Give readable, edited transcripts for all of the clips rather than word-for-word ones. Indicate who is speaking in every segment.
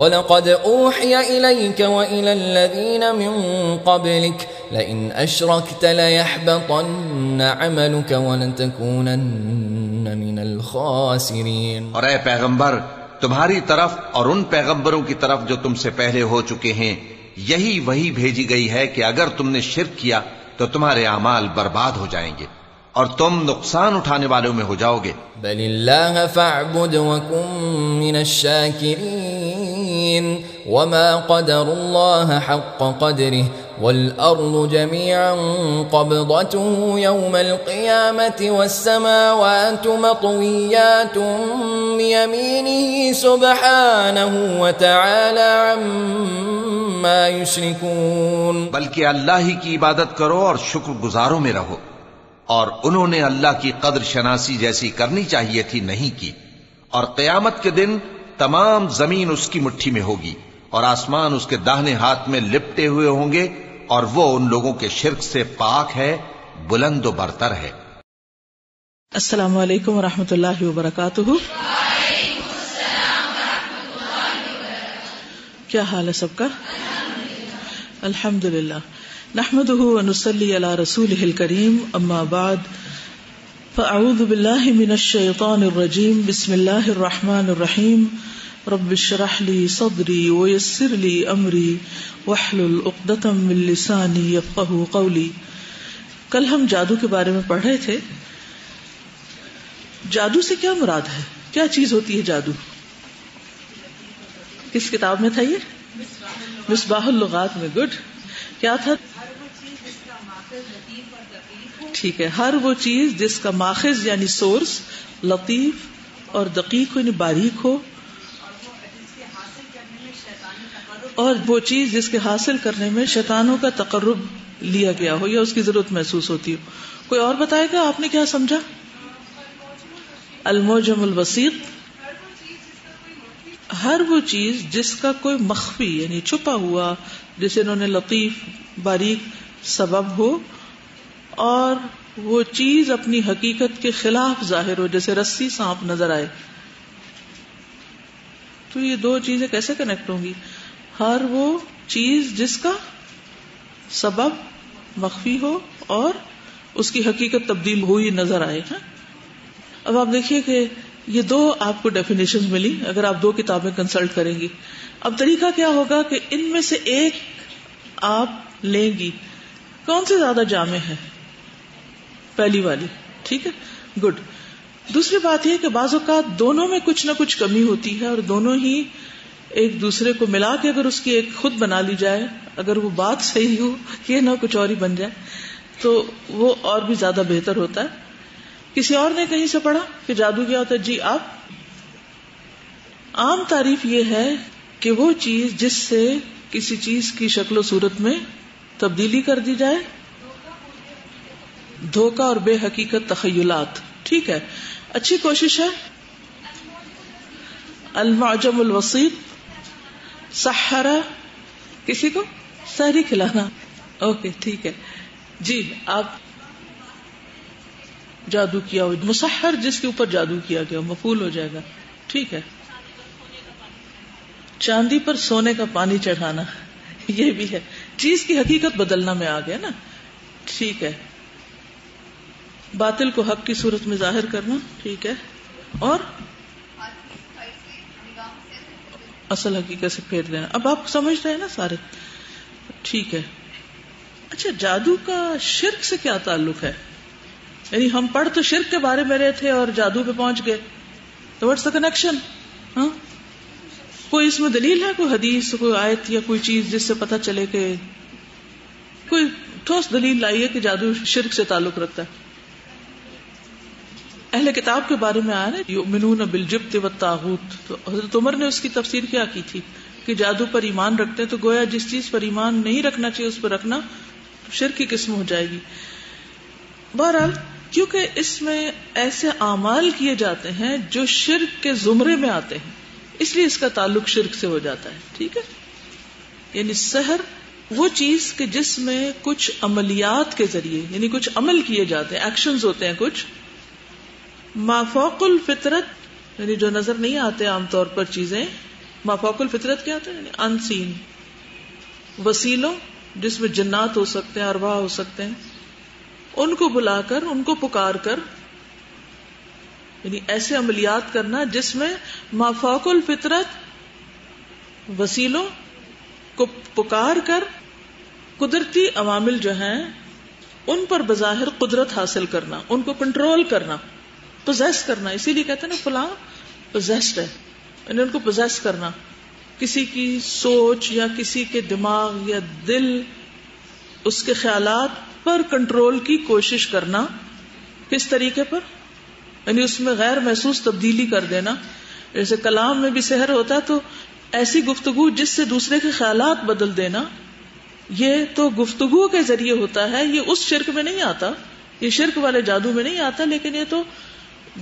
Speaker 1: وَلَقَدْ أُوحِيَ إِلَيْكَ وَإِلَى الَّذِينَ مِن قَبْلِكَ لَئِنْ أَشْرَكْتَ لَيَحْبَطَنَّ عَمَلُكَ وَلَتَكُونَنَّ مِنَ الْخَاسِرِينَ۔
Speaker 2: اور اے پیغمبر، تمہاری طرف اور ان پیغمبروں کی طرف جو تم سے پہلے ہو چکے ہیں یہی وحی بھیجی گئی ہے کہ اگر تم نے شرک کیا تو تمہارے اعمال برباد ہو جائیں گے اور تم نقصان اٹھانے والوں میں ہو جاؤ گے۔
Speaker 1: بل اللہ فاعبد وکن من الشاکرین وما قدر اللہ حق قدره والارض جميعا قبضته يوم القيامة والسماوات مطويات بيمينه سبحانه وتعالى عما يشركون۔
Speaker 2: بلکہ اللہ ہی کی عبادت کرو اور شکر گزاروں میں رہو، اور انہوں نے اللہ کی قدر شناسی جیسی کرنی چاہیے تھی نہیں کی، اور قیامت کے دن تمام زمین اس کی مٹھی میں ہوگی اور آسمان اس کے داہنے ہاتھ میں لپٹے ہوئے ہوں گے، اور وہ ان لوگوں کے شرک سے پاک ہے، بلند و برتر ہے۔
Speaker 3: السلام علیکم ورحمۃ اللہ وبرکاتہ۔ کیا حال ہے سب کا؟ الحمدللہ، نحمده ونصلي على رسوله الكريم، اما بعد فاعوذ بالله من الشيطان الرجيم، بسم الله الرحمن الرحيم، رب اشرح لي صدري ويسر لي امري واحلل عقدة من لساني يفقهوا قولي۔ کل ہم جادو کے بارے میں پڑھ رہے تھے۔ جادو سے کیا مراد ہے؟ کیا چیز ہوتی ہے جادو؟ کس کتاب میں تھا یہ؟ مصباح اللغات میں۔ گڈ۔ کیا تھا؟ ٹھیک ہے، ہر وہ چیز جس کا ماخذ یعنی سورس لطیف اور دقیق ہو، یعنی باریک ہو، اور وہ چیز جس کے حاصل کرنے میں شیطانوں کا تقرب لیا گیا ہو یا اس کی ضرورت محسوس ہوتی ہو۔ کوئی اور بتائے گا آپ نے کیا سمجھا؟ المعجم الوسیط، ہر وہ چیز جس کا کوئی مخفی یعنی چھپا ہوا، جسے انہوں نے لطیف باریک سبب ہو، اور وہ چیز اپنی حقیقت کے خلاف ظاہر ہو، جیسے رسی سانپ نظر آئے۔ تو یہ دو چیزیں کیسے کنیکٹ ہوں گی؟ ہر وہ چیز جس کا سبب مخفی ہو اور اس کی حقیقت تبدیل ہوئی نظر آئے۔ اب آپ دیکھیے کہ یہ دو آپ کو ڈیفینیشن ملی اگر آپ دو کتابیں کنسلٹ کریں گی۔ اب طریقہ کیا ہوگا کہ ان میں سے ایک آپ لیں گی، کون سے زیادہ جامع ہے؟ پہلی والی، ٹھیک ہے، گڈ۔ دوسری بات یہ کہ بعض اوقات دونوں میں کچھ نہ کچھ کمی ہوتی ہے، اور دونوں ہی ایک دوسرے کو ملا کے اگر اس کی ایک خود بنا لی جائے، اگر وہ بات صحیح ہو، یہ نہ کچھ اور ہی بن جائے، تو وہ اور بھی زیادہ بہتر ہوتا ہے۔ کسی اور نے کہیں سے پڑھا کہ جادو کیا ہوتا ہے؟ جی آپ۔ عام تعریف یہ ہے کہ وہ چیز جس سے کسی چیز کی شکل و صورت میں تبدیلی کر دی جائے، دھوکہ اور بے حقیقت تخیلات، ٹھیک ہے، اچھی کوشش ہے۔ المعجم الوسیط، سحرہ، کسی کو سحری کھلانا، اوکے ٹھیک ہے جی۔ آپ جادو کیا ہو، مسحر جس کے اوپر جادو کیا گیا مفعول ہو جائے گا، ٹھیک ہے۔ چاندی پر سونے کا پانی چڑھانا، یہ بھی ہے، چیز کی حقیقت بدلنا میں آ گیا نا، ٹھیک ہے۔ باطل کو حق کی صورت میں ظاہر کرنا، ٹھیک ہے، اور اصل حقیقت سے پھیر دینا۔ اب آپ سمجھ رہے ہیں نا سارے، ٹھیک ہے۔ اچھا، جادو کا شرک سے کیا تعلق ہے؟ یعنی ہم پڑھ تو شرک کے بارے میں رہے تھے اور جادو پہ پہنچ گئے، تو واٹس دا کنیکشن؟ کوئی اس میں دلیل ہے، کوئی حدیث، کوئی آیت یا کوئی چیز جس سے پتہ چلے کہ کوئی ٹھوس دلیل لائیے کہ جادو شرک سے تعلق رکھتا ہے؟ اہل کتاب کے بارے میں آیا نا، یؤمنون بالجبت والطاغوت، تو حضرت عمر نے اس کی تفسیر کیا کی تھی کہ جادو پر ایمان رکھتے ہیں، تو گویا جس چیز پر ایمان نہیں رکھنا چاہیے اس پر رکھنا شرک کی قسم ہو جائے گی۔ بہرحال کیونکہ اس میں ایسے اعمال کیے جاتے ہیں جو شرک کے زمرے میں آتے ہیں، اس لیے اس کا تعلق شرک سے ہو جاتا ہے، ٹھیک ہے۔ یعنی سحر وہ چیز کہ جس میں کچھ عملیات کے ذریعے، یعنی کچھ عمل کیے جاتے ہیں، ایکشنز ہوتے ہیں کچھ ما فوق الفطرت، یعنی جو نظر نہیں آتے عام طور پر چیزیں، مافوق الفطرت کیا ہوتا ہے؟ یعنی ان سین وسیلوں جس میں جنات ہو سکتے ہیں، ارواح ہو سکتے ہیں، ان کو بلا کر، ان کو پکار کر، یعنی ایسے عملیات کرنا جس میں مافوق الفطرت وسیلوں کو پکار کر قدرتی عوامل جو ہیں ان پر بظاہر قدرت حاصل کرنا، ان کو کنٹرول کرنا، پوزیس کرنا. اسی لیے کہتے ہیں نا فلاں پوزیسڈ ہے، یعنی ان کو پوزیس کرنا، کسی کی سوچ یا کسی کے دماغ یا دل، اس کے خیالات پر کنٹرول کی کوشش کرنا. کس طریقے پر؟ یعنی اس میں غیر محسوس تبدیلی کر دینا. جیسے کلام میں بھی سحر ہوتا ہے تو ایسی گفتگو جس سے دوسرے کے خیالات بدل دینا، یہ تو گفتگو کے ذریعے ہوتا ہے. یہ اس شرک میں نہیں آتا، یہ شرک والے جادو میں نہیں آتا، لیکن یہ تو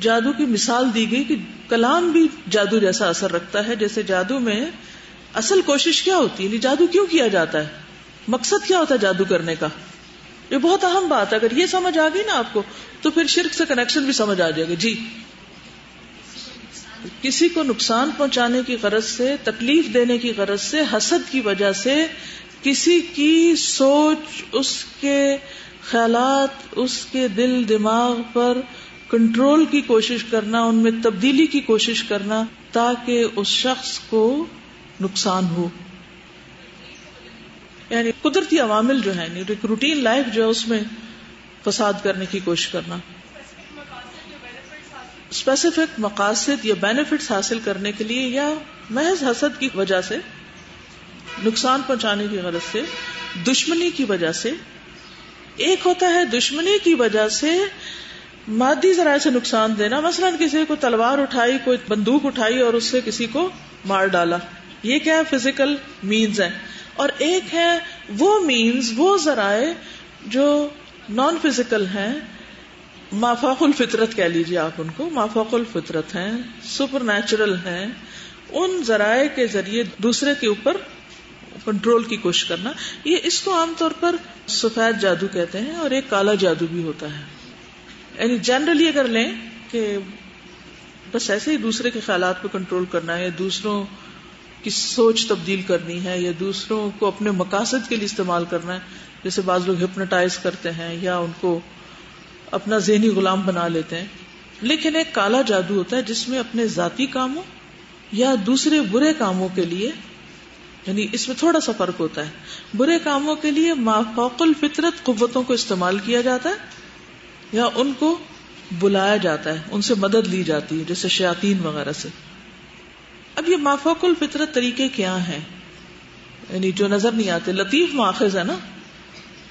Speaker 3: جادو کی مثال دی گئی کہ کلام بھی جادو جیسا اثر رکھتا ہے. جیسے جادو میں اصل کوشش کیا ہوتی ہے، جادو کیوں کیا جاتا ہے، مقصد کیا ہوتا ہے جادو کرنے کا، یہ بہت اہم بات ہے. اگر یہ سمجھ آ گئی نا آپ کو تو پھر شرک سے کنیکشن بھی سمجھ آ جائے گا. جی، کسی کو نقصان پہنچانے کی غرض سے، تکلیف دینے کی غرض سے، حسد کی وجہ سے کسی کی سوچ، اس کے خیالات، اس کے دل دماغ پر کنٹرول کی کوشش کرنا، ان میں تبدیلی کی کوشش کرنا تاکہ اس شخص کو نقصان ہو. یعنی قدرتی عوامل جو ہیں، ایک روٹین لائف جو ہے اس میں فساد کرنے کی کوشش کرنا. اسپیسیفک مقاصد یا بینیفٹس حاصل کرنے کے لیے یا محض حسد کی وجہ سے، نقصان پہنچانے کی غرض سے، دشمنی کی وجہ سے. ایک ہوتا ہے دشمنی کی وجہ سے مادی ذرائع سے نقصان دینا، مثلا کسی کو تلوار اٹھائی، کوئی بندوق اٹھائی اور اس سے کسی کو مار ڈالا، یہ کیا ہے؟ فزیکل مینز ہے. اور ایک ہے وہ مینز، وہ ذرائع جو نان فزیکل ہیں، مافوق الفطرت کہہ لیجیے آپ ان کو، مافوق الفطرت ہیں، سپر نیچرل ہیں. ان ذرائع کے ذریعے دوسرے کے اوپر کنٹرول کی کوشش کرنا. یہ اس کو عام طور پر سفید جادو کہتے ہیں، اور ایک کالا جادو بھی ہوتا ہے. یعنی جنرلی اگر لیں کہ بس ایسے ہی دوسرے کے خیالات پہ کنٹرول کرنا ہے، یا دوسروں کی سوچ تبدیل کرنی ہے، یا دوسروں کو اپنے مقاصد کے لیے استعمال کرنا ہے. جیسے بعض لوگ ہپنوٹائز کرتے ہیں یا ان کو اپنا ذہنی غلام بنا لیتے ہیں. لیکن ایک کالا جادو ہوتا ہے جس میں اپنے ذاتی کاموں یا دوسرے برے کاموں کے لیے، یعنی اس میں تھوڑا سا فرق ہوتا ہے. برے کاموں کے لیے مافوق الفطرت قوتوں کو استعمال کیا جاتا ہے یا ان کو بلایا جاتا ہے، ان سے مدد لی جاتی ہے، جیسے شیاطین وغیرہ سے. اب یہ مافوق الفطرت طریقے کیا ہیں، یعنی جو نظر نہیں آتے. لطیف ماخذ ہے نا،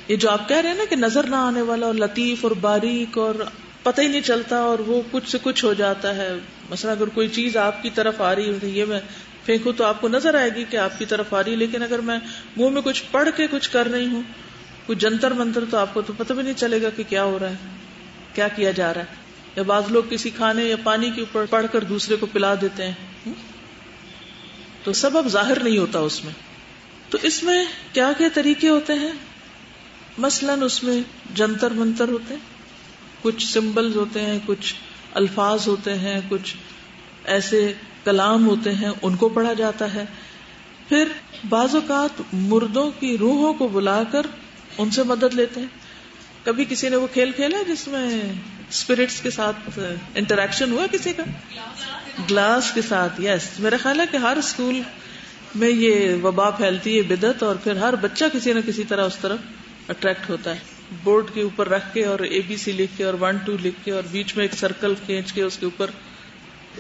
Speaker 3: یہ جو آپ کہہ رہے ہیں نا کہ نظر نہ آنے والا اور لطیف اور باریک اور پتہ ہی نہیں چلتا اور وہ کچھ سے کچھ ہو جاتا ہے. مثلا اگر کوئی چیز آپ کی طرف آ رہی ہے، یہ میں پھینکوں تو آپ کو نظر آئے گی کہ آپ کی طرف آ رہی ہے، لیکن اگر میں منہ میں کچھ پڑھ کے کچھ کر رہی ہوں، کچھ جنتر منتر، تو آپ کو تو پتہ بھی نہیں چلے گا کہ کیا ہو رہا ہے، کیا کیا جا رہا ہے. یا بعض لوگ کسی کھانے یا پانی کے اوپر پڑھ کر دوسرے کو پلا دیتے ہیں، تو سبب ظاہر نہیں ہوتا اس میں. تو اس میں کیا کیا طریقے ہوتے ہیں؟ مثلاً اس میں جنتر منتر ہوتے ہیں، کچھ سمبلز ہوتے ہیں، کچھ الفاظ ہوتے ہیں، کچھ ایسے کلام ہوتے ہیں، ان کو پڑھا جاتا ہے. پھر بعض اوقات مردوں کی روحوں کو بلا کر ان سے مدد لیتے ہیں. کبھی کسی نے وہ کھیل کھیلا جس میں اسپرٹس کے ساتھ انٹریکشن ہوا کسی کا؟ گلاس کے ساتھ. یس، میرا خیال ہے کہ ہر اسکول میں یہ وبا پھیلتی ہے بدعت، اور پھر ہر بچہ کسی نہ کسی طرح اس طرف اٹریکٹ ہوتا ہے. بورڈ کے اوپر رکھ کے اور ABC لکھ کے اور 1 2 لکھ کے اور بیچ میں ایک سرکل کھینچ کے اس کے اوپر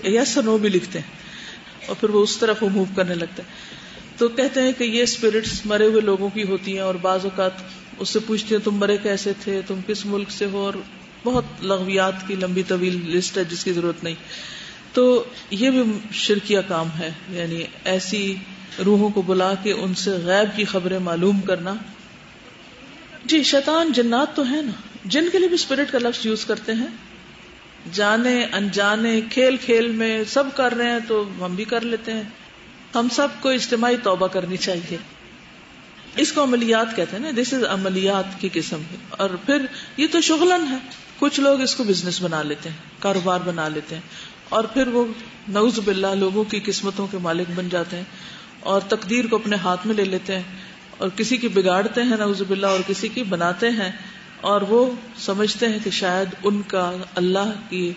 Speaker 3: یس اور نو بھی لکھتے ہیں، اور پھر وہ اس طرف موو کرنے لگتا ہے. تو کہتے ہیں کہ یہ اسپرٹس مرے ہوئے لوگوں کی ہوتی ہیں، اور بعض اوقات اس سے پوچھتے ہیں تم مرے کیسے تھے، تم کس ملک سے ہو، اور بہت لغویات کی لمبی طویل لسٹ ہے جس کی ضرورت نہیں. تو یہ بھی شرکیہ کام ہے، یعنی ایسی روحوں کو بلا کے ان سے غیب کی خبریں معلوم کرنا. جی، شیطان جنات تو ہیں نا، جن کے لیے بھی اسپرٹ کا لفظ یوز کرتے ہیں، جانے انجانے، کھیل کھیل میں سب کر رہے ہیں تو ہم بھی کر لیتے ہیں. ہم سب کو اجتماعی توبہ کرنی چاہیے. اس کو عملیات کہتے ہیں نا، دس از عملیات کی قسم ہے. اور پھر یہ تو شغلن ہے، کچھ لوگ اس کو بزنس بنا لیتے ہیں، کاروبار بنا لیتے ہیں. اور پھر وہ نعوذ باللہ لوگوں کی قسمتوں کے مالک بن جاتے ہیں اور تقدیر کو اپنے ہاتھ میں لے لیتے ہیں اور کسی کی بگاڑتے ہیں نعوذ باللہ اور کسی کی بناتے ہیں، اور وہ سمجھتے ہیں کہ شاید ان کا اللہ کی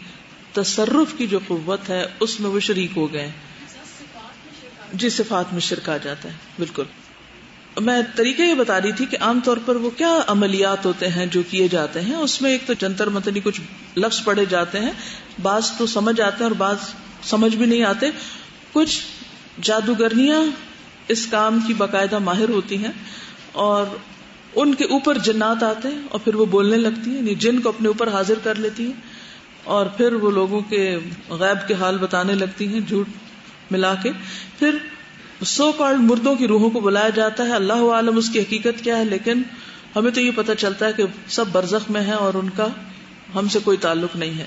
Speaker 3: تصرف کی جو قوت ہے اس میں وہ شریک ہو گئے ہیں۔ جی صفات میں شرک آ جاتا ہے، بالکل۔ میں طریقہ یہ بتا رہی تھی کہ عام طور پر وہ کیا عملیات ہوتے ہیں جو کیے جاتے ہیں، اس میں ایک تو جنتر منتری کچھ لفظ پڑھے جاتے ہیں، بعض تو سمجھ آتے ہیں اور بعض سمجھ بھی نہیں آتے۔ کچھ جادوگرنیاں اس کام کی باقاعدہ ماہر ہوتی ہیں اور ان کے اوپر جنات آتے ہیں اور پھر وہ بولنے لگتی ہیں، یعنی جن کو اپنے اوپر حاضر کر لیتی ہیں اور پھر وہ لوگوں کے غیب کے حال بتانے لگتی ہیں جھوٹ ملا کے۔ پھر سو کالڈ مردوں کی روحوں کو بلایا جاتا ہے، اللہ عالم اس کی حقیقت کیا ہے، لیکن ہمیں تو یہ پتہ چلتا ہے کہ سب برزخ میں ہیں اور ان کا ہم سے کوئی تعلق نہیں ہے،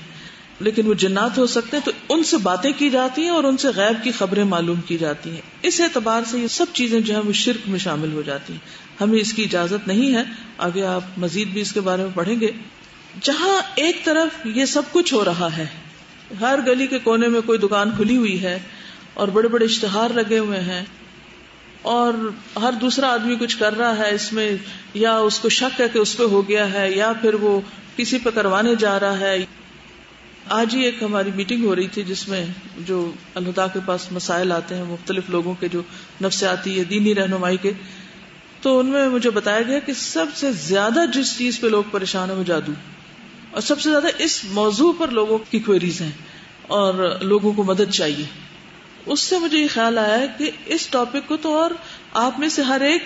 Speaker 3: لیکن وہ جنات ہو سکتے ہیں، تو ان سے باتیں کی جاتی ہیں اور ان سے غیب کی خبریں معلوم کی جاتی ہیں۔ اس اعتبار سے یہ سب چیزیں جو ہیں وہ شرک میں شامل ہو جاتی ہیں، ہمیں اس کی اجازت نہیں ہے۔ آگے آپ مزید بھی اس کے بارے میں پڑھیں گے۔ جہاں ایک طرف یہ سب کچھ ہو رہا ہے، ہر گلی کے کونے میں کوئی دکان کھلی ہوئی ہے اور بڑے بڑے اشتہار لگے ہوئے ہیں اور ہر دوسرا آدمی کچھ کر رہا ہے اس میں، یا اس کو شک ہے کہ اس پہ ہو گیا ہے یا پھر وہ کسی پہ کروانے جا رہا ہے۔ آج ہی ایک ہماری میٹنگ ہو رہی تھی جس میں جو الہدا کے پاس مسائل آتے ہیں مختلف لوگوں کے جو نفسیاتی یا دینی رہنمائی کے، تو ان میں مجھے بتایا گیا کہ سب سے زیادہ جس چیز پہ لوگ پریشان ہیں وہ جادو، اور سب سے زیادہ اس موضوع پر لوگوں کی کوئریز ہیں اور لوگوں کو مدد چاہیے۔ اس سے مجھے یہ خیال آیا ہے کہ اس ٹاپک کو تو اور آپ میں سے ہر ایک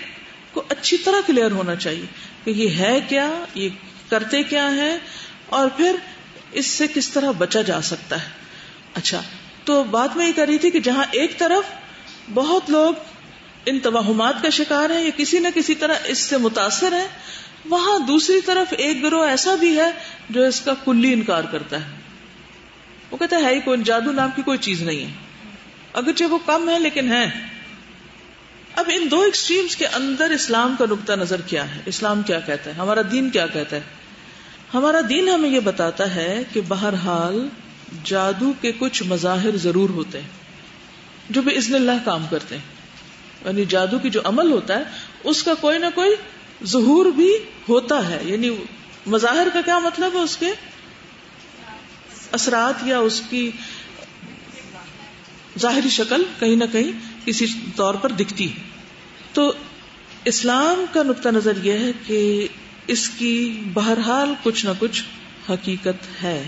Speaker 3: کو اچھی طرح کلیئر ہونا چاہیے کہ یہ ہے کیا، یہ کرتے کیا ہے، اور پھر اس سے کس طرح بچا جا سکتا ہے۔ اچھا، تو بات میں یہ کر رہی تھی کہ جہاں ایک طرف بہت لوگ ان توہمات کا شکار ہیں یا کسی نہ کسی طرح اس سے متاثر ہیں، وہاں دوسری طرف ایک گروہ ایسا بھی ہے جو اس کا کلی انکار کرتا ہے۔ وہ کہتا ہے ہی کوئی جادو نام کی کوئی چیز نہیں ہے، اگرچہ وہ کم ہے لیکن ہے۔ اب ان دو ایکسٹریمز کے اندر اسلام کا نقطہ نظر کیا ہے؟ اسلام کیا کہتا ہے؟ ہمارا دین کیا کہتا ہے؟ ہمارا دین ہمیں یہ بتاتا ہے کہ بہرحال جادو کے کچھ مظاہر ضرور ہوتے ہیں جو باذن اللہ کام کرتے ہیں، یعنی جادو کی جو عمل ہوتا ہے اس کا کوئی نہ کوئی ظہور بھی ہوتا ہے۔ یعنی مظاہر کا کیا مطلب ہے؟ اس کے اثرات یا اس کی ظاہری شکل کہیں نہ کہیں کسی طور پر دکھتی ہے۔ تو اسلام کا نقطہ نظر یہ ہے کہ اس کی بہرحال کچھ نہ کچھ حقیقت ہے۔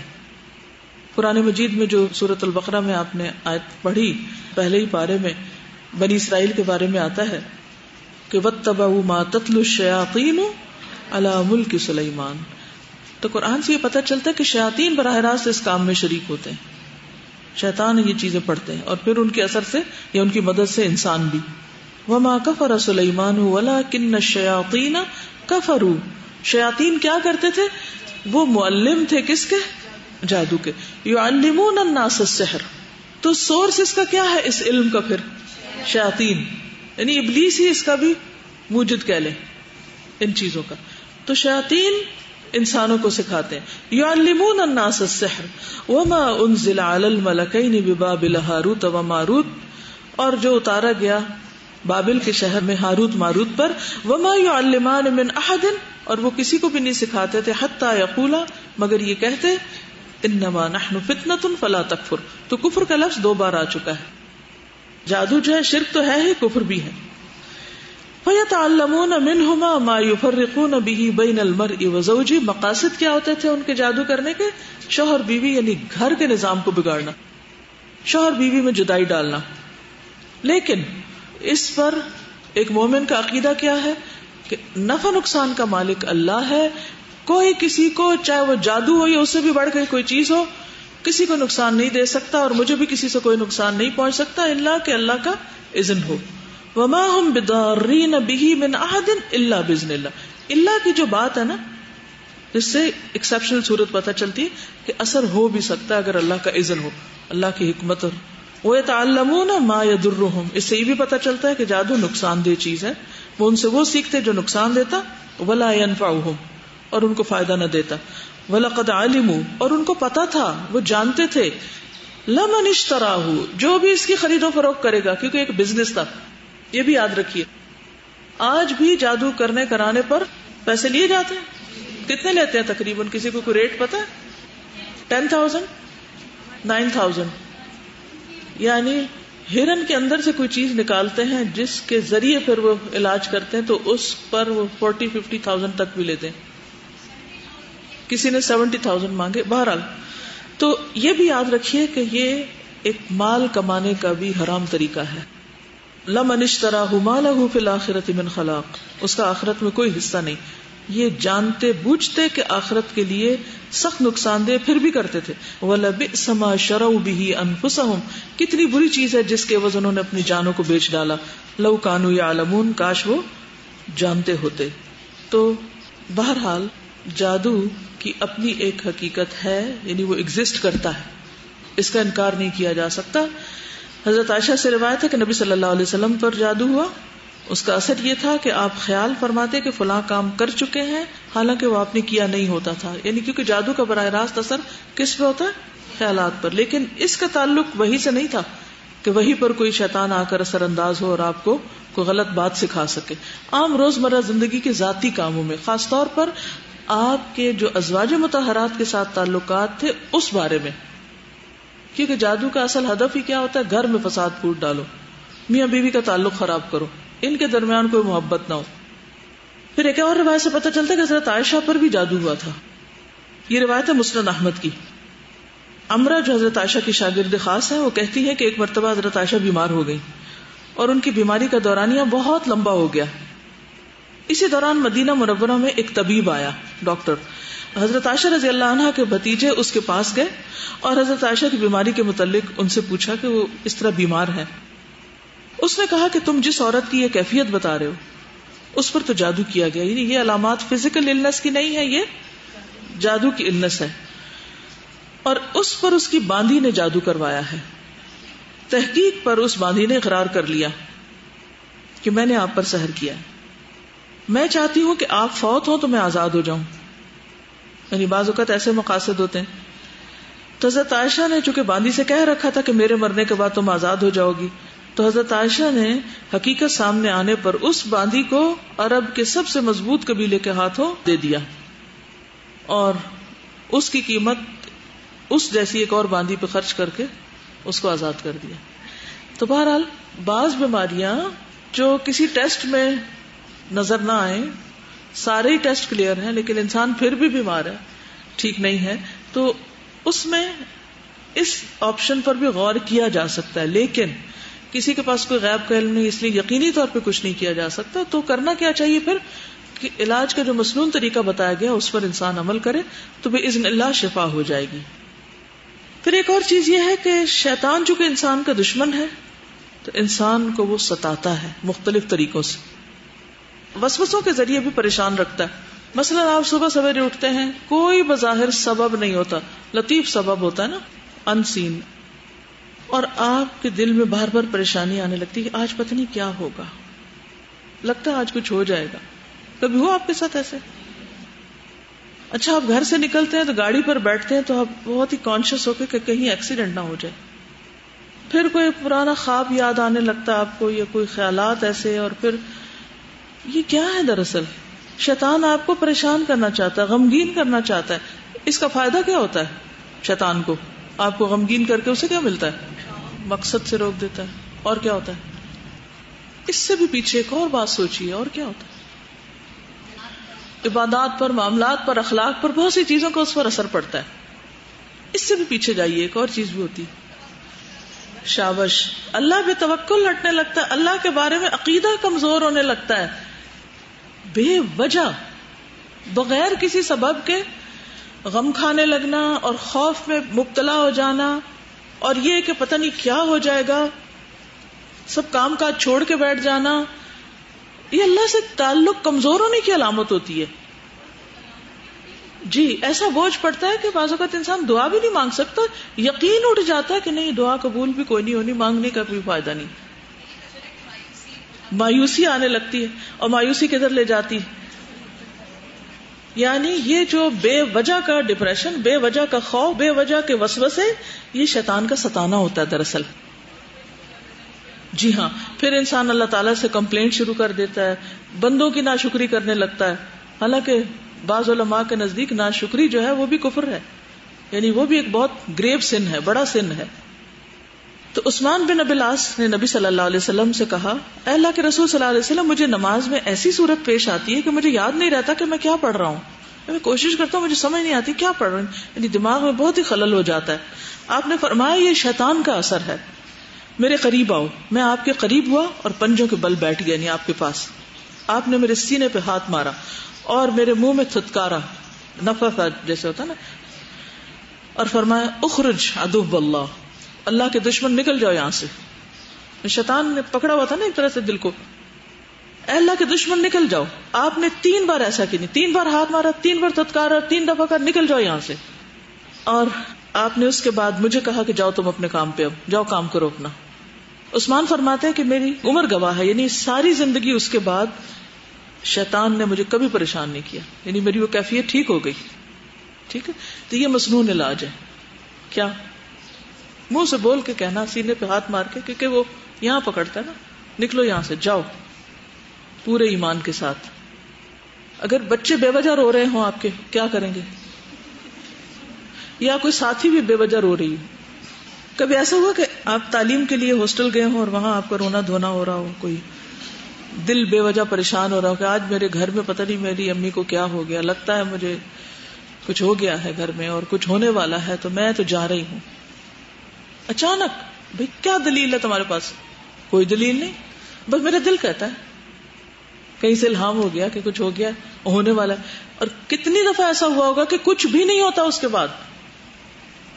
Speaker 3: قرآن مجید میں جو سورۃ البقرہ میں آپ نے آیت پڑھی پہلے ہی پارے میں بنی اسرائیل کے بارے میں آتا ہے کہ وَاتَّبَعُوا مَا تَتْلُو الشَّيَاطِينُ عَلَى مُلْكِ سُلَيْمَانَ، تو قرآن سے یہ پتہ چلتا ہے کہ شیاطین براہ راست اس کام میں شریک ہوتے ہیں، شیطان یہ چیزیں پڑھتے ہیں اور پھر ان کے اثر سے یا ان کی مدد سے انسان بھی۔ وَمَا كَفَرَ سُلَيْمَانُ وَلَكِنَّ الشَّيَاطِينَ كَفَرُوا، شیاطین کیا کرتے تھے؟ وہ معلم تھے کس کے؟ جادو کے۔ يُعَلِّمُونَ النَّاسَ السِّحْرَ، تو سورس اس کا کیا ہے اس علم کا؟ پھر شیاطین، یعنی ابلیس ہی اس کا بھی موجد کہہ لیں ان چیزوں کا۔ تو شیاطین انسانوں کو سکھاتے ہیں۔ یعلمون الناس السحر وما انزل علی الملکین ببابل ہاروت وماروت، اور جو اتارا گیا بابل کے شہر میں ہاروت ماروت پر، وما یعلمان من احد، اور وہ کسی کو بھی نہیں سکھاتے تھے، حتی یقولا، مگر یہ کہتے، انما نحن فتنۃ فلا تکفر، تو کفر کا لفظ 2 بار آ چکا ہے۔ جادو جو ہے شرک تو ہے ہی، کفر بھی ہے۔ فَيَتَعَلَّمُونَ مِنْهُمَا مَا يُفَرِّقُونَ بِهِ بَيْنَ الْمَرْءِ وَزَوْجِهِ، مقاصد کیا ہوتے تھے ان کے جادو کرنے کے؟ شوہر بیوی یعنی گھر کے نظام کو بگاڑنا، شوہر بیوی میں جدائی ڈالنا۔ لیکن اس پر ایک مومن کا عقیدہ کیا ہے کہ نفع نقصان کا مالک اللہ ہے، کوئی کسی کو، چاہے وہ جادو ہو یا اس سے بھی بڑھ کے کوئی چیز ہو، کسی کو نقصان نہیں دے سکتا اور مجھے بھی کسی سے کوئی نقصان نہیں پہنچ سکتا الا کہ اللہ کا اذن ہو۔ وما هم بضارین به من احد الا باذن اللہ، اللہ کی جو بات ہے نا، جس سے ایکسیپشنل صورت پتہ چلتی ہے کہ اثر ہو بھی سکتا ہے اگر اللہ کا اذن ہو، اللہ کی حکمت۔ وَيَتَعَلَّمُونَ مَا يَضُرُّهُمْ، اس سے یہ بھی پتہ چلتا ہے کہ جادو نقصان دہ چیز ہے، وہ ان سے وہ سیکھتے جو نقصان دیتا، وَلَا يَنفَعُهُمْ، اور ان کو فائدہ نہ دیتا، وَلَقَدْ عَلِمُوا، اور ان کو پتا تھا، وہ جانتے تھے، لمن اشتراہ، جو بھی اس کی خرید و فروخت کرے گا، کیونکہ ایک بزنس تھا. یہ بھی یاد رکھیے. آج بھی جادو کرنے کرانے پر پیسے لیے جاتے ہیں. کتنے لیتے ہیں تقریباً؟ کسی کو کوئی ریٹ پتا ہے؟ 10,000 9,000. یعنی ہرن کے اندر سے کوئی چیز نکالتے ہیں جس کے ذریعے پھر وہ علاج کرتے ہیں، تو اس پر وہ 40-50,000 تک بھی لیتے ہیں. کسی نے 70,000 مانگے. بہرحال تو یہ بھی یاد رکھیے کہ یہ ایک مال کمانے کا بھی حرام طریقہ ہے. لمن اشتراہ ما لہ فی الآخرۃ من خلاق، اس کا آخرت میں کوئی حصہ نہیں. یہ جانتے بوجھتے کہ آخرت کے لیے سخت نقصان دہ پھر بھی کرتے تھے. وَلَبِئْسَ مَا شَرَوْا بِهِ أَنفُسَهُمْ، کتنی بری چیز ہے جس کے عوض انہوں نے اپنی جانوں کو بیچ ڈالا. لَوْ كَانُوا يَعْلَمُونَ، کاش وہ جانتے ہوتے. تو بہرحال جادو کی اپنی ایک حقیقت ہے، یعنی وہ ایگزسٹ کرتا ہے، اس کا انکار نہیں کیا جا سکتا. حضرت عائشہ سے روایت ہے کہ نبی صلی اللہ علیہ وسلم پر جادو ہوا. اس کا اثر یہ تھا کہ آپ خیال فرماتے کہ فلاں کام کر چکے ہیں، حالانکہ وہ آپ نے کیا نہیں ہوتا تھا. یعنی کیونکہ جادو کا براہ راست اثر کس پہ ہوتا ہے؟ خیالات پر. لیکن اس کا تعلق وہی سے نہیں تھا کہ وہی پر کوئی شیطان آ کر اثر انداز ہو اور آپ کو کوئی غلط بات سکھا سکے. عام روزمرہ زندگی کے ذاتی کاموں میں، خاص طور پر آپ کے جو ازواج مطہرات کے ساتھ تعلقات تھے اس بارے میں، کیونکہ جادو کا اصل ہدف ہی کیا ہوتا ہے؟ گھر میں فساد پھوٹ ڈالو، میاں بیوی کا تعلق خراب کرو، ان کے درمیان کوئی محبت نہ ہو. پھر ایک اور روایت سے پتہ چلتا ہے کہ حضرت عائشہ پر بھی جادو ہوا تھا. یہ روایت ہے مسند احمد کی. امرہ جو حضرت عائشہ کی شاگرد خاص ہے، وہ کہتی ہے کہ ایک مرتبہ حضرت عائشہ بیمار ہو گئی اور ان کی بیماری کا دورانیہ بہت لمبا ہو گیا. اسی دوران مدینہ منورہ میں ایک طبیب آیا، ڈاکٹر. حضرت عائشہ رضی اللہ عنہا کے بھتیجے اس کے پاس گئے اور حضرت عائشہ کی بیماری کے متعلق ان سے پوچھا کہ وہ اس طرح بیمار ہے. اس نے کہا کہ تم جس عورت کی یہ کیفیت بتا رہے ہو اس پر تو جادو کیا گیا. یعنی یہ علامات فزیکل النس کی نہیں ہے، یہ جادو کی النس ہے، اور اس پر اس کی باندھی نے جادو کروایا ہے. تحقیق پر اس باندھی نے اقرار کر لیا کہ میں نے آپ پر سحر کیا. میں چاہتی ہوں کہ آپ فوت ہوں تو میں آزاد ہو جاؤں. یعنی بعض اوقات ایسے مقاصد ہوتے ہیں. تو حضرت عائشہ نے چونکہ باندھی سے کہہ رکھا تھا کہ میرے مرنے کے بعد تم آزاد ہو جاؤ گی، تو حضرت عائشہ نے حقیقت سامنے آنے پر اس باندھی کو عرب کے سب سے مضبوط قبیلے کے ہاتھوں دے دیا اور اس کی قیمت اس جیسی ایک اور باندھی پہ خرچ کر کے اس کو آزاد کر دیا. تو بہرحال بعض بیماریاں جو کسی ٹیسٹ میں نظر نہ آئے، سارے ہی ٹیسٹ کلیئر ہیں لیکن انسان پھر بھی بیمار ہے، ٹھیک نہیں ہے، تو اس میں اس آپشن پر بھی غور کیا جا سکتا ہے. لیکن کسی کے پاس کوئی غیب کا علم نہیں، اس لیے یقینی طور پہ کچھ نہیں کیا جا سکتا. تو کرنا کیا چاہیے پھر کہ علاج کا جو مسنون طریقہ بتایا گیا اس پر انسان عمل کرے تو باذن اللہ شفا ہو جائے گی. پھر ایک اور چیز یہ ہے کہ شیطان چونکہ انسان کا دشمن ہے تو انسان کو وہ ستاتا ہے مختلف طریقوں سے، وسوسوں کے ذریعے بھی پریشان رکھتا ہے. مثلا آپ صبح سویرے اٹھتے ہیں، کوئی بظاہر سبب نہیں ہوتا، لطیف سبب ہوتا ہے نا، ان سین، اور آپ کے دل میں بار بار پریشانی آنے لگتی ہے کہ آج پتہ نہیں کیا ہوگا، لگتا ہے آج کچھ ہو جائے گا. کبھی ہوا آپ کے ساتھ ایسے؟ اچھا، آپ گھر سے نکلتے ہیں تو گاڑی پر بیٹھتے ہیں تو آپ بہت ہی کانشیس ہو کے کہ کہیں ایکسیڈنٹ نہ ہو جائے. پھر کوئی پرانا خواب یاد آنے لگتا ہے آپ کو، یا کوئی خیالات ایسے، اور پھر یہ کیا ہے؟ دراصل شیطان آپ کو پریشان کرنا چاہتا ہے، غمگین کرنا چاہتا ہے. اس کا فائدہ کیا ہوتا ہے شیطان کو؟ آپ کو غمگین کر کے اسے کیا ملتا ہے؟ مقصد سے روک دیتا ہے. اور کیا ہوتا ہے؟ اس سے بھی پیچھے ایک اور بات سوچیے، اور کیا ہوتا ہے؟ عبادات پر، معاملات پر، اخلاق پر، بہت سی چیزوں کا اس پر اثر پڑتا ہے. اس سے بھی پیچھے جائیے، ایک اور چیز بھی ہوتی ہے شابش، اللہ پہ توکل ہٹنے لگتا ہے، اللہ کے بارے میں عقیدہ کمزور ہونے لگتا ہے، بے وجہ بغیر کسی سبب کے غم کھانے لگنا اور خوف میں مبتلا ہو جانا، اور یہ کہ پتہ نہیں کیا ہو جائے گا، سب کام کاج چھوڑ کے بیٹھ جانا. یہ اللہ سے تعلق کمزور ہونے کی علامت ہوتی ہے. جی، ایسا بوجھ پڑتا ہے کہ بعض اوقات انسان دعا بھی نہیں مانگ سکتا، یقین اٹھ جاتا ہے کہ نہیں دعا قبول بھی کوئی نہیں ہونی، مانگنے کا کوئی فائدہ نہیں. مایوسی آنے لگتی ہے، اور مایوسی کدھر لے جاتی ہے؟ یعنی یہ جو بے وجہ کا ڈپریشن، بے وجہ کا خوف، بے وجہ کے وسوسے، یہ شیطان کا ستانا ہوتا ہے دراصل. جی ہاں، پھر انسان اللہ تعالیٰ سے کمپلینٹ شروع کر دیتا ہے، بندوں کی ناشکری کرنے لگتا ہے. حالانکہ بعض علماء کے نزدیک ناشکری جو ہے وہ بھی کفر ہے، یعنی وہ بھی ایک بہت گریو سن ہے، بڑا سن ہے. تو عثمان بن ابی العاص نے نبی صلی اللہ علیہ وسلم سے کہا، اے اللہ کے رسول صلی اللہ علیہ وسلم، مجھے نماز میں ایسی صورت پیش آتی ہے کہ مجھے یاد نہیں رہتا کہ میں کیا پڑھ رہا ہوں. میں کوشش کرتا ہوں، مجھے سمجھ نہیں آتی کیا پڑھ رہا ہوں، یعنی دماغ میں بہت ہی خلل ہو جاتا ہے. آپ نے فرمایا یہ شیطان کا اثر ہے، میرے قریب آؤ. میں آپ کے قریب ہوا اور پنجوں کے بل بیٹھ گیا، یعنی آپ کے پاس. آپ نے میرے سینے پہ ہاتھ مارا اور میرے منہ میں تھتکارا، نفخ جیسے ہوتا نا، اور فرمایا اخرج عدو اللہ، اللہ کے دشمن نکل جاؤ یہاں سے. شیطان نے پکڑا ہوا تھا نا ایک طرح سے دل کو، اے اللہ کے دشمن نکل جاؤ. آپ نے 3 بار ایسا کی نہیں، 3 بار ہاتھ مارا، 3 بار تھتکارا، 3 دفعہ کہا نکل جاؤ یہاں سے. اور آپ نے اس کے بعد مجھے کہا کہ جاؤ تم اپنے کام پہ، اب جاؤ کام کرو اپنا. عثمان فرماتے ہیں کہ میری عمر گواہ ہے، یعنی ساری زندگی اس کے بعد شیطان نے مجھے کبھی پریشان نہیں کیا، یعنی میری وہ کیفیت ٹھیک ہو گئی. ٹھیک ہے، تو یہ مسنون علاج ہے. کیا؟ منہ سے بول کے کہنا، سینے پہ ہاتھ مار کے، کیونکہ وہ یہاں پکڑتا ہے نا، نکلو یہاں سے، جاؤ پورے ایمان کے ساتھ. اگر بچے بے وجہ رو رہے ہوں آپ کے، کیا کریں گے؟ یا کوئی ساتھی بھی بے وجہ رو رہی ہے. کبھی ایسا ہوا کہ آپ تعلیم کے لیے ہاسٹل گئے ہوں اور وہاں آپ کا رونا دھونا ہو رہا ہو، کوئی دل بے وجہ پریشان ہو رہا ہو کہ آج میرے گھر میں پتہ نہیں میری امی کو کیا ہو گیا، لگتا ہے مجھے کچھ ہو گیا ہے گھر میں اور کچھ ہونے والا ہے، تو میں تو جا رہی ہوں. اچانک بھئی کیا دلیل ہے تمہارے پاس؟ کوئی دلیل نہیں، بس میرا دل کہتا ہے، کہیں سے الہام ہو گیا کہ کچھ ہو گیا، ہونے والا ہے. اور کتنی دفعہ ایسا ہوا ہوگا کہ کچھ بھی نہیں ہوتا اس کے بعد.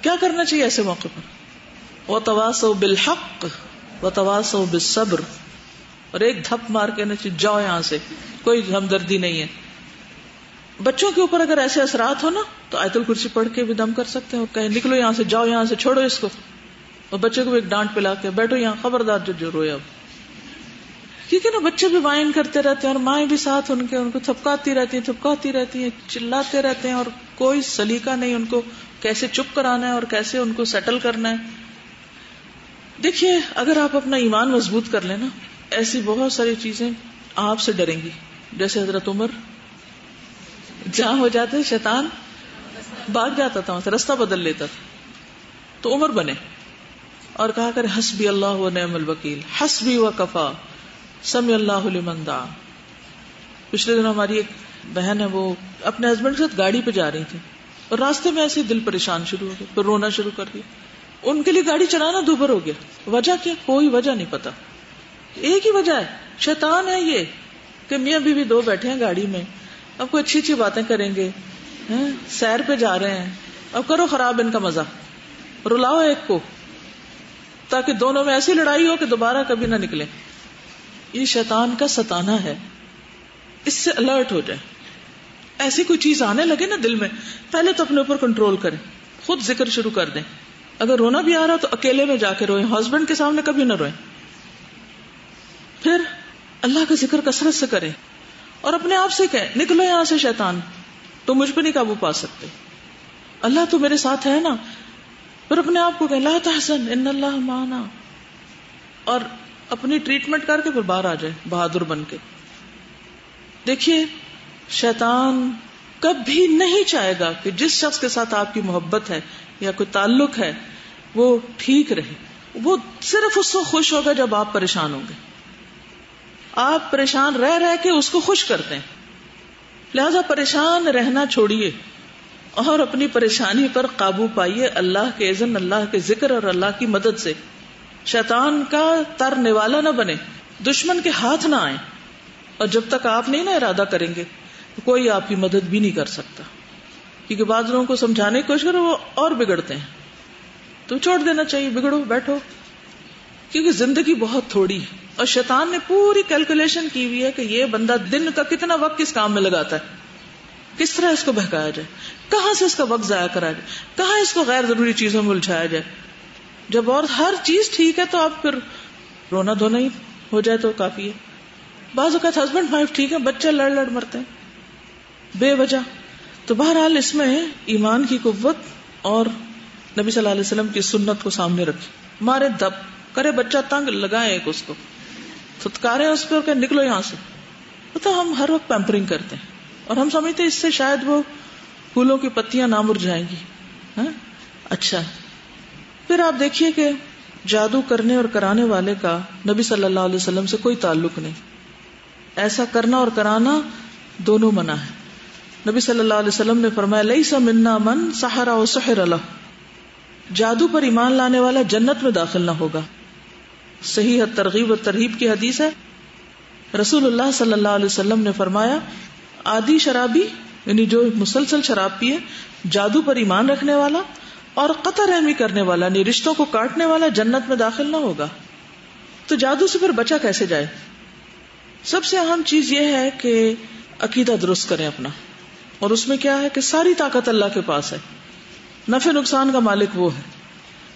Speaker 3: کیا کرنا چاہیے ایسے موقع پر؟ وَتَوَاصَوْا بِالْحَقِّ وَتَوَاصَوْا بِالصَّبْرِ، اور ایک دھپ مار کے نہ جاؤ یہاں سے، کوئی ہمدردی نہیں ہے. بچوں کے اوپر اگر ایسے اثرات ہو نا تو آیت الکرسی پڑھ کے بھی دم کر سکتے ہیں، کہیں نکلو یہاں سے، جاؤ یہاں سے، چھوڑو اس کو. اور بچے کو ایک ڈانٹ پلا کے بیٹھو یہاں، خبردار جو روئے. اب کیونکہ نا بچے بھی وائن کرتے رہتے ہیں اور مائیں بھی ساتھ ان کو تھپکاتی رہتی ہیں، چلاتے رہتے ہیں، اور کوئی سلیقہ نہیں ان کو کیسے چپ کرانا ہے اور کیسے ان کو سیٹل کرنا ہے. دیکھیے اگر آپ اپنا ایمان مضبوط کر لینا، ایسی بہت ساری چیزیں آپ سے ڈریں گی. جیسے حضرت عمر جہاں ہو جاتے شیطان بھاگ جاتا تھا، راستہ بدل لیتا تھا. تو عمر بنے اور کہا کرے حسبی اللہ و نعم الوکیل، حسبی و کفا، سمع اللہ لمن دعا. پچھلے دن ہماری ایک بہن ہے، وہ اپنے ہسبینڈ کے ساتھ گاڑی پہ جا رہی تھی اور راستے میں ایسے دل پریشان شروع ہو گیا، پھر رونا شروع کر دیا. ان کے لیے گاڑی چلانا دوبھر ہو گیا. وجہ کیا؟ کوئی وجہ نہیں پتا. ایک ہی وجہ ہے، شیطان ہے یہ کہ میاں بیوی دو بیٹھے ہیں گاڑی میں، اب کوئی اچھی اچھی باتیں کریں گے، سیر پہ جا رہے ہیں، اب کرو خراب ان کا مزہ، رلاؤ ایک کو تاکہ دونوں میں ایسی لڑائی ہو کہ دوبارہ کبھی نہ نکلے. یہ شیطان کا ستانا ہے، اس سے الرٹ ہو جائے. ایسی کوئی چیز آنے لگے نا دل میں، پہلے تو اپنے اوپر کنٹرول کریں، خود ذکر شروع کر دیں. اگر رونا بھی آ رہا تو اکیلے میں جا کے روئیں، ہسبینڈ کے سامنے کبھی نہ روئیں. پھر اللہ کا ذکر کثرت سے کریں اور اپنے آپ سے کہیں نکلو یہاں سے شیطان، تو مجھ پہ نہیں قابو پا سکتے، اللہ تو میرے ساتھ ہے نا. پھر اپنے آپ کو کہیں لا تحزن ان اللہ معنا، اور اپنی ٹریٹمنٹ کر کے پھر باہر آ جائے بہادر بن کے. دیکھیے شیطان کبھی نہیں چاہے گا کہ جس شخص کے ساتھ آپ کی محبت ہے یا کوئی تعلق ہے وہ ٹھیک رہے. وہ صرف اس کو خوش ہوگا جب آپ پریشان ہوں گے. آپ پریشان رہ رہ کے اس کو خوش کرتے ہیں، لہذا پریشان رہنا چھوڑیے اور اپنی پریشانی پر قابو پائیے اللہ کے اذن، اللہ کے ذکر اور اللہ کی مدد سے. شیطان کا تر نوالا نہ بنے، دشمن کے ہاتھ نہ آئے، اور جب تک آپ نہیں نا ارادہ کریں گے کوئی آپ کی مدد بھی نہیں کر سکتا. کیونکہ بعض لوگوں کو سمجھانے کی کوشش کرو وہ اور بگڑتے ہیں، تو چھوڑ دینا چاہیے، بگڑو بیٹھو، کیونکہ زندگی بہت تھوڑی ہے. اور شیطان نے پوری کیلکولیشن کی ہوئی ہے کہ یہ بندہ دن کا کتنا وقت کس کام میں لگاتا ہے، کس طرح اس کو بہکایا جائے، کہاں سے اس کا وقت ضائع کرایا جائے، کہاں اس کو غیر ضروری چیزوں میں الجھایا جائے. جب اور ہر چیز ٹھیک ہے تو آپ پھر رونا دھونا ہی ہو جائے تو کافی ہے. بعض اوقات ہسبینڈ وائف ٹھیک ہے، بچے لڑ مرتے ہیں بے وجہ، تو بہرحال اس میں ایمان کی قوت اور نبی صلی اللہ علیہ وسلم کی سنت کو سامنے رکھی. مارے دب کرے بچہ تنگ لگائے ایک اس کو فتکارے اس پہ اور کہ نکلو یہاں سے. تو ہم ہر وقت پیمپرنگ کرتے ہیں اور ہم سمجھتے ہیں اس سے شاید وہ پھولوں کی پتیاں نہ مرجھائیں گی. اچھا پھر آپ دیکھیے کہ جادو کرنے اور کرانے والے کا نبی صلی اللہ علیہ وسلم سے کوئی تعلق نہیں. ایسا کرنا اور کرانا دونوں منع ہے. نبی صلی اللہ علیہ وسلم نے فرمایا لیس منا من سحر و سحر له، جادو پر ایمان لانے والا جنت میں داخل نہ ہوگا. صحیح ترغیب و ترہیب کی حدیث ہے. رسول اللہ صلی اللہ علیہ وسلم نے فرمایا عادی شرابی یعنی جو مسلسل شراب پیے، جادو پر ایمان رکھنے والا اور قطع رحمی کرنے والا یعنی رشتوں کو کاٹنے والا جنت میں داخل نہ ہوگا. تو جادو سے پھر بچا کیسے جائے؟ سب سے اہم چیز یہ ہے کہ عقیدہ درست کریں اپنا، اور اس میں کیا ہے کہ ساری طاقت اللہ کے پاس ہے، نفع نقصان کا مالک وہ ہے،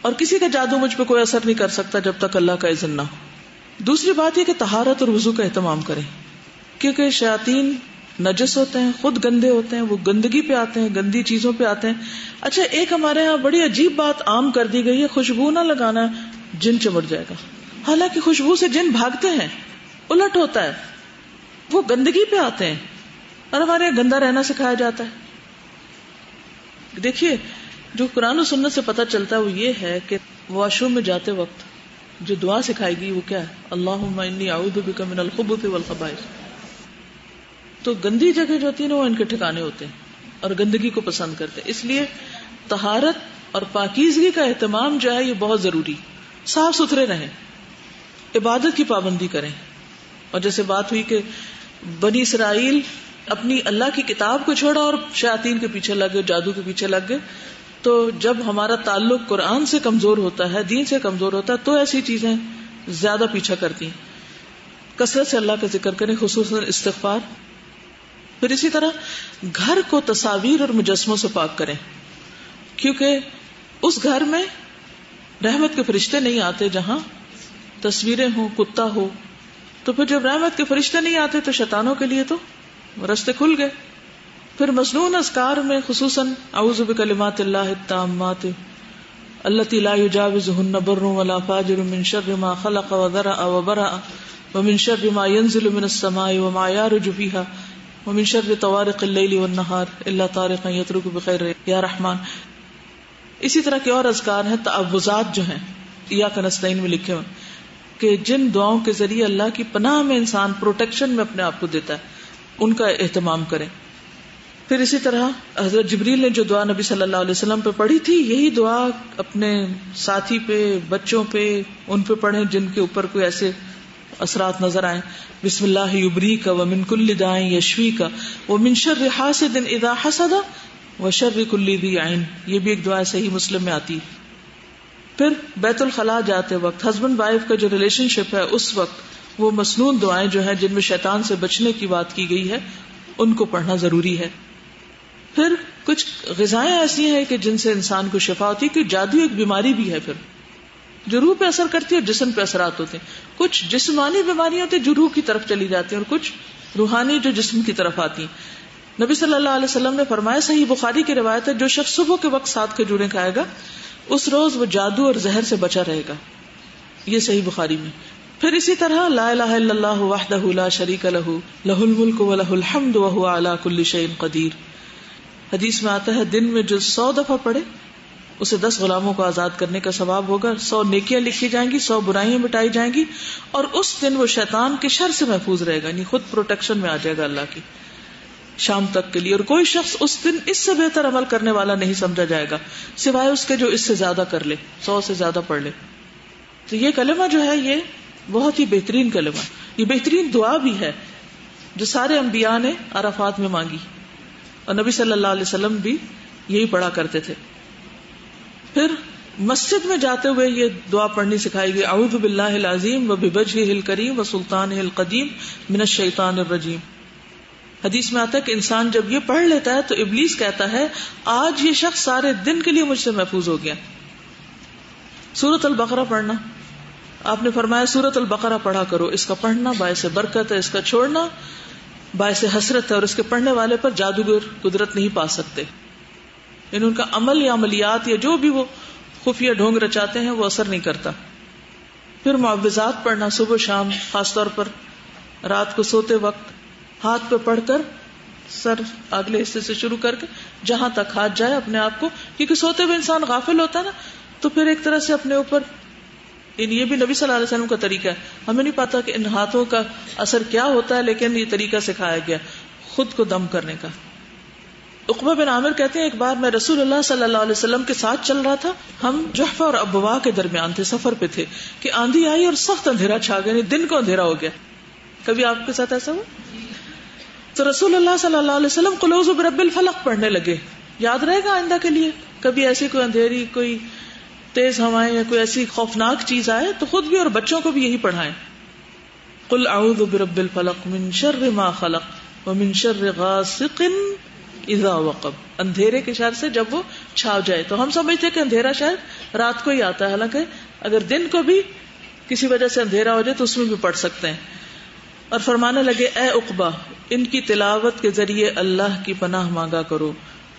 Speaker 3: اور کسی کا جادو مجھ پہ کوئی اثر نہیں کر سکتا جب تک اللہ کا اذن نہ ہو. دوسری بات یہ کہ طہارت اور وضو کا اہتمام کریں، کیونکہ شیاطین نجس ہوتے ہیں، خود گندے ہوتے ہیں، وہ گندگی پہ آتے ہیں، گندی چیزوں پہ آتے ہیں. اچھا ایک ہمارے ہاں بڑی عجیب بات عام کر دی گئی ہے، خوشبو نہ لگانا جن چمٹ جائے گا. حالانکہ خوشبو سے جن بھاگتے ہیں، الٹ ہوتا ہے، وہ گندگی پہ آتے ہیں اور ہمارے یہاں گندا رہنا سکھایا جاتا ہے. دیکھیے جو قرآن و سنت سے پتہ چلتا ہے وہ یہ ہے کہ واش روم میں جاتے وقت جو دعا سکھائے گی وہ کیا ہے؟ اللہم انی اعوذ بک من الخبث والخبائث. تو گندی جگہ جو ہوتی ہے نا وہ ان کے ٹھکانے ہوتے ہیں اور گندگی کو پسند کرتے ہیں. اس لیے طہارت اور پاکیزگی کا اہتمام جو ہے یہ بہت ضروری. صاف ستھرے رہیں، عبادت کی پابندی کریں. اور جیسے بات ہوئی کہ بنی اسرائیل اپنی اللہ کی کتاب کو چھوڑا اور شیاطین کے پیچھے لگ گئے، جادو کے پیچھے لگ گئے. تو جب ہمارا تعلق قرآن سے کمزور ہوتا ہے، دین سے کمزور ہوتا ہے، تو ایسی چیزیں زیادہ پیچھا کرتی ہیں. کثرت سے اللہ کا ذکر کریں، خصوصاً استغفار. پھر اسی طرح گھر کو تصاویر اور مجسموں سے پاک کریں، کیونکہ اس گھر میں رحمت کے فرشتے نہیں آتے جہاں تصویریں ہوں، کتا ہو. تو پھر جب رحمت کے فرشتے نہیں آتے تو شیطانوں کے لیے تو رستے کھل گئے. پھر مسنون اذکار میں خصوصاً اعوذ بکلمات اللہ التامات التی لا یجاوزہن بر ولا فاجر من شر ما خلق وذرأ وبرأ ومن شر ما ينزل من السماء وما يعرج فيها ومن شر طوارق الليل والنهار الا طارقا يترك بخير یا رحمان. اسی طرح کے اور اذکار ہیں، تعوذات جو ہیں ایاک نستعین میں لکھے ہوئے کہ جن دعاؤں کے ذریعے اللہ کی پناہ میں انسان پروٹیکشن میں اپنے آپ کو دیتا ہے، ان کا اہتمام کریں. پھر اسی طرح حضرت جبریل نے جو دعا نبی صلی اللہ علیہ وسلم پہ پڑھی تھی، یہی دعا اپنے ساتھی پہ، بچوں پہ، ان پہ پڑھیں جن کے اوپر کوئی ایسے اثرات نظر آئیں. بسم اللہ یبریک ومن کل داء یشفیک ومن شر حاسد اذا حسد وشر کل ذی عین. یہ بھی ایک دعا صحیح مسلم میں آتی. پھر بیت الخلاء جاتے وقت ہسبینڈ وائف کا جو ریلیشن شپ ہے اس وقت وہ مسنون دعائیں جو ہیں جن میں شیطان سے بچنے کی بات کی گئی ہے ان کو پڑھنا ضروری ہے. پھر کچھ غذائیں ایسی ہیں کہ جن سے انسان کو شفا ہوتی ہے، کہ جادو ایک بیماری بھی ہے پھر جو روح پہ اثر کرتی ہے اور جسم پہ اثرات ہوتے ہیں. کچھ جسمانی بیماریاں ہوتی ہیں جو روح کی طرف چلی جاتی ہیں اور کچھ روحانی جو جسم کی طرف آتی ہیں. نبی صلی اللہ علیہ وسلم نے فرمایا، صحیح بخاری کی روایت ہے، جو شخص صبح کے وقت 7 کھجوریں کھائے گا اس روز وہ جادو اور زہر سے بچا رہے گا. یہ صحیح بخاری میں. پھر اسی طرح لا الہ الا اللہ وحدہ لا شریک لہ لہ الملک ولہ الحمد وہو علی کل شیء قدیر. حدیث میں آتا ہے دن میں جو 100 دفعہ پڑھے اسے 10 غلاموں کو آزاد کرنے کا ثواب ہوگا، 100 نیکیاں لکھی جائیں گی، 100 برائیاں مٹائی جائیں گی، اور اس دن وہ شیطان کے شر سے محفوظ رہے گا، یعنی خود پروٹیکشن میں آ جائے گا اللہ کی شام تک کے لیے. اور کوئی شخص اس دن اس سے بہتر عمل کرنے والا نہیں سمجھا جائے گا سوائے اس کے جو اس سے زیادہ کر لے، 100 سے زیادہ پڑھ لے. تو یہ کلمہ جو ہے یہ بہت ہی بہترین کلمہ، یہ بہترین دعا بھی ہے جو سارے انبیاء نے عرفات میں مانگی اور نبی صلی اللہ علیہ وسلم بھی یہی پڑھا کرتے تھے. پھر مسجد میں جاتے ہوئے یہ دعا پڑھنی سکھائی گئی، اعوذ باللہ العظیم وبوجہہ الکریم وسلطانہ القدیم من الشیطان الرجیم. حدیث میں آتا ہے کہ انسان جب یہ پڑھ لیتا ہے تو ابلیس کہتا ہے آج یہ شخص سارے دن کے لیے مجھ سے محفوظ ہو گیا. سورۃ البقرہ پڑھنا، آپ نے فرمایا سورۃ البقرہ پڑھا کرو، اس کا پڑھنا باعث برکت ہے، اس کا چھوڑنا باعث حسرت ہے اور اس کے پڑھنے والے پر جادوگر قدرت نہیں پا سکتے. یعنی ان کا عمل یا عملیات یا جو بھی وہ خفیہ ڈھونگ رچاتے ہیں وہ اثر نہیں کرتا. پھر معوذات پڑھنا صبح شام، خاص طور پر رات کو سوتے وقت ہاتھ پہ پڑھ کر سر اگلے حصے سے شروع کر کے جہاں تک ہاتھ جائے اپنے آپ کو، کیونکہ سوتے ہوئے انسان غافل ہوتا ہے نا، تو پھر ایک طرح سے اپنے اوپر، یہ بھی نبی صلی اللہ علیہ وسلم کا طریقہ ہے. ہمیں نہیں پتا کہ ان ہاتھوں کا اثر کیا ہوتا ہے، لیکن یہ طریقہ سکھایا گیا خود کو دم کرنے کا. عقبہ بن عامر کہتے ہیں ایک بار میں رسول اللہ صلی اللہ علیہ وسلم کے ساتھ چل رہا تھا. ہم جحفہ اور ابوا کے درمیان تھے، سفر پہ تھے کہ آندھی آئی اور سخت اندھیرا چھا گیا، دن کو اندھیرا ہو گیا. کبھی آپ کے ساتھ ایسا ہوا؟ تو رسول اللہ صلی اللہ علیہ وسلم قل اعوذ برب الفلق پڑھنے لگے. یاد رہے گا آئندہ کے لیے، کبھی ایسی کوئی اندھیری، کوئی تیز ہوائیں یا کوئی ایسی خوفناک چیز آئے تو خود بھی اور بچوں کو بھی یہی پڑھائیں. قل اعوذ برب الفلق من شر ما خلق ومن شر غاسق اذا وقب. اندھیرے کے شر سے جب وہ چھا جائے. تو ہم سمجھتے ہیں کہ اندھیرا شاید رات کو ہی آتا ہے، حالانکہ اگر دن کو بھی کسی وجہ سے اندھیرا ہو جائے تو اس میں بھی پڑھ سکتے ہیں. اور فرمانے لگے اے عقبہ، ان کی تلاوت کے ذریعے اللہ کی پناہ مانگا کرو.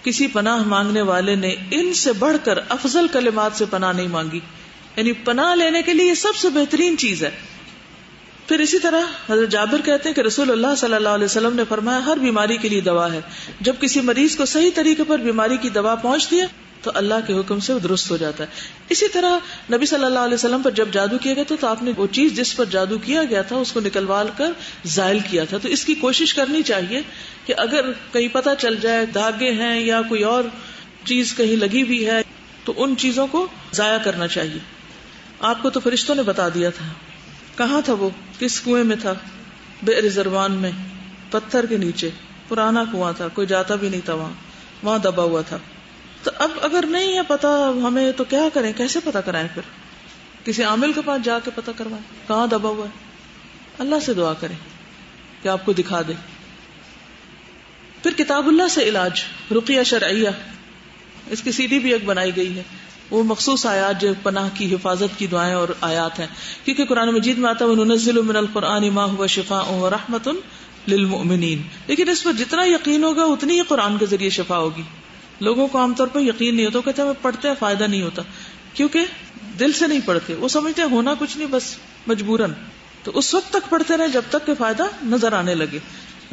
Speaker 3: کسی پناہ مانگنے والے نے ان سے بڑھ کر افضل کلمات سے پناہ نہیں مانگی. یعنی پناہ لینے کے لیے یہ سب سے بہترین چیز ہے. پھر اسی طرح حضرت جابر کہتے ہیں کہ رسول اللہ صلی اللہ علیہ وسلم نے فرمایا ہر بیماری کے لیے دوا ہے. جب کسی مریض کو صحیح طریقے پر بیماری کی دوا پہنچتی ہے تو اللہ کے حکم سے وہ درست ہو جاتا ہے. اسی طرح نبی صلی اللہ علیہ وسلم پر جب جادو کیا گیا تو آپ نے وہ چیز جس پر جادو کیا گیا تھا اس کو نکلوا کر زائل کیا تھا. تو اس کی کوشش کرنی چاہیے کہ اگر کہیں پتہ چل جائے دھاگے ہیں یا کوئی اور چیز کہیں لگی ہوئی ہے تو ان چیزوں کو ضائع کرنا چاہیے. آپ کو تو فرشتوں نے بتا دیا تھا. کہاں تھا وہ؟ کس کنویں میں تھا؟ بئر زروان میں، پتھر کے نیچے. پرانا کنواں تھا، کوئی جاتا بھی نہیں تھا وہاں دبا ہوا تھا. تو اب اگر نہیں ہے پتا ہمیں تو کیا کریں؟ کیسے پتا کرائیں؟ پھر کسی عامل کے پاس جا کے پتا کروائیں کہاں دبا ہوا ہے. اللہ سے دعا کریں کہ آپ کو دکھا دے. پھر کتاب اللہ سے علاج، رقیہ شرعیہ، اس کی CD بھی ایک بنائی گئی ہے. وہ مخصوص آیات جو پناہ کی حفاظت کی دعائیں اور آیات ہیں، کیونکہ قرآن مجید میں آتا ہے وَنُنَزِّلُ مِنَ الْقُرْآنِ مَا هُوَ شِفَاءٌ وَرَحْمَةٌ لِلْمُؤْمِنِينَ. لیکن اس پر جتنا یقین ہوگا اتنی ہی قرآن کے ذریعے شفا ہوگی. لوگوں کو عام طور پر یقین نہیں ہوتا، کہتے ہیں پڑھتے ہیں فائدہ نہیں ہوتا، کیونکہ دل سے نہیں پڑھتے. وہ سمجھتے ہیں ہونا کچھ نہیں، بس مجبوراً. تو اس وقت تک پڑھتے رہے جب تک کہ فائدہ نظر آنے لگے.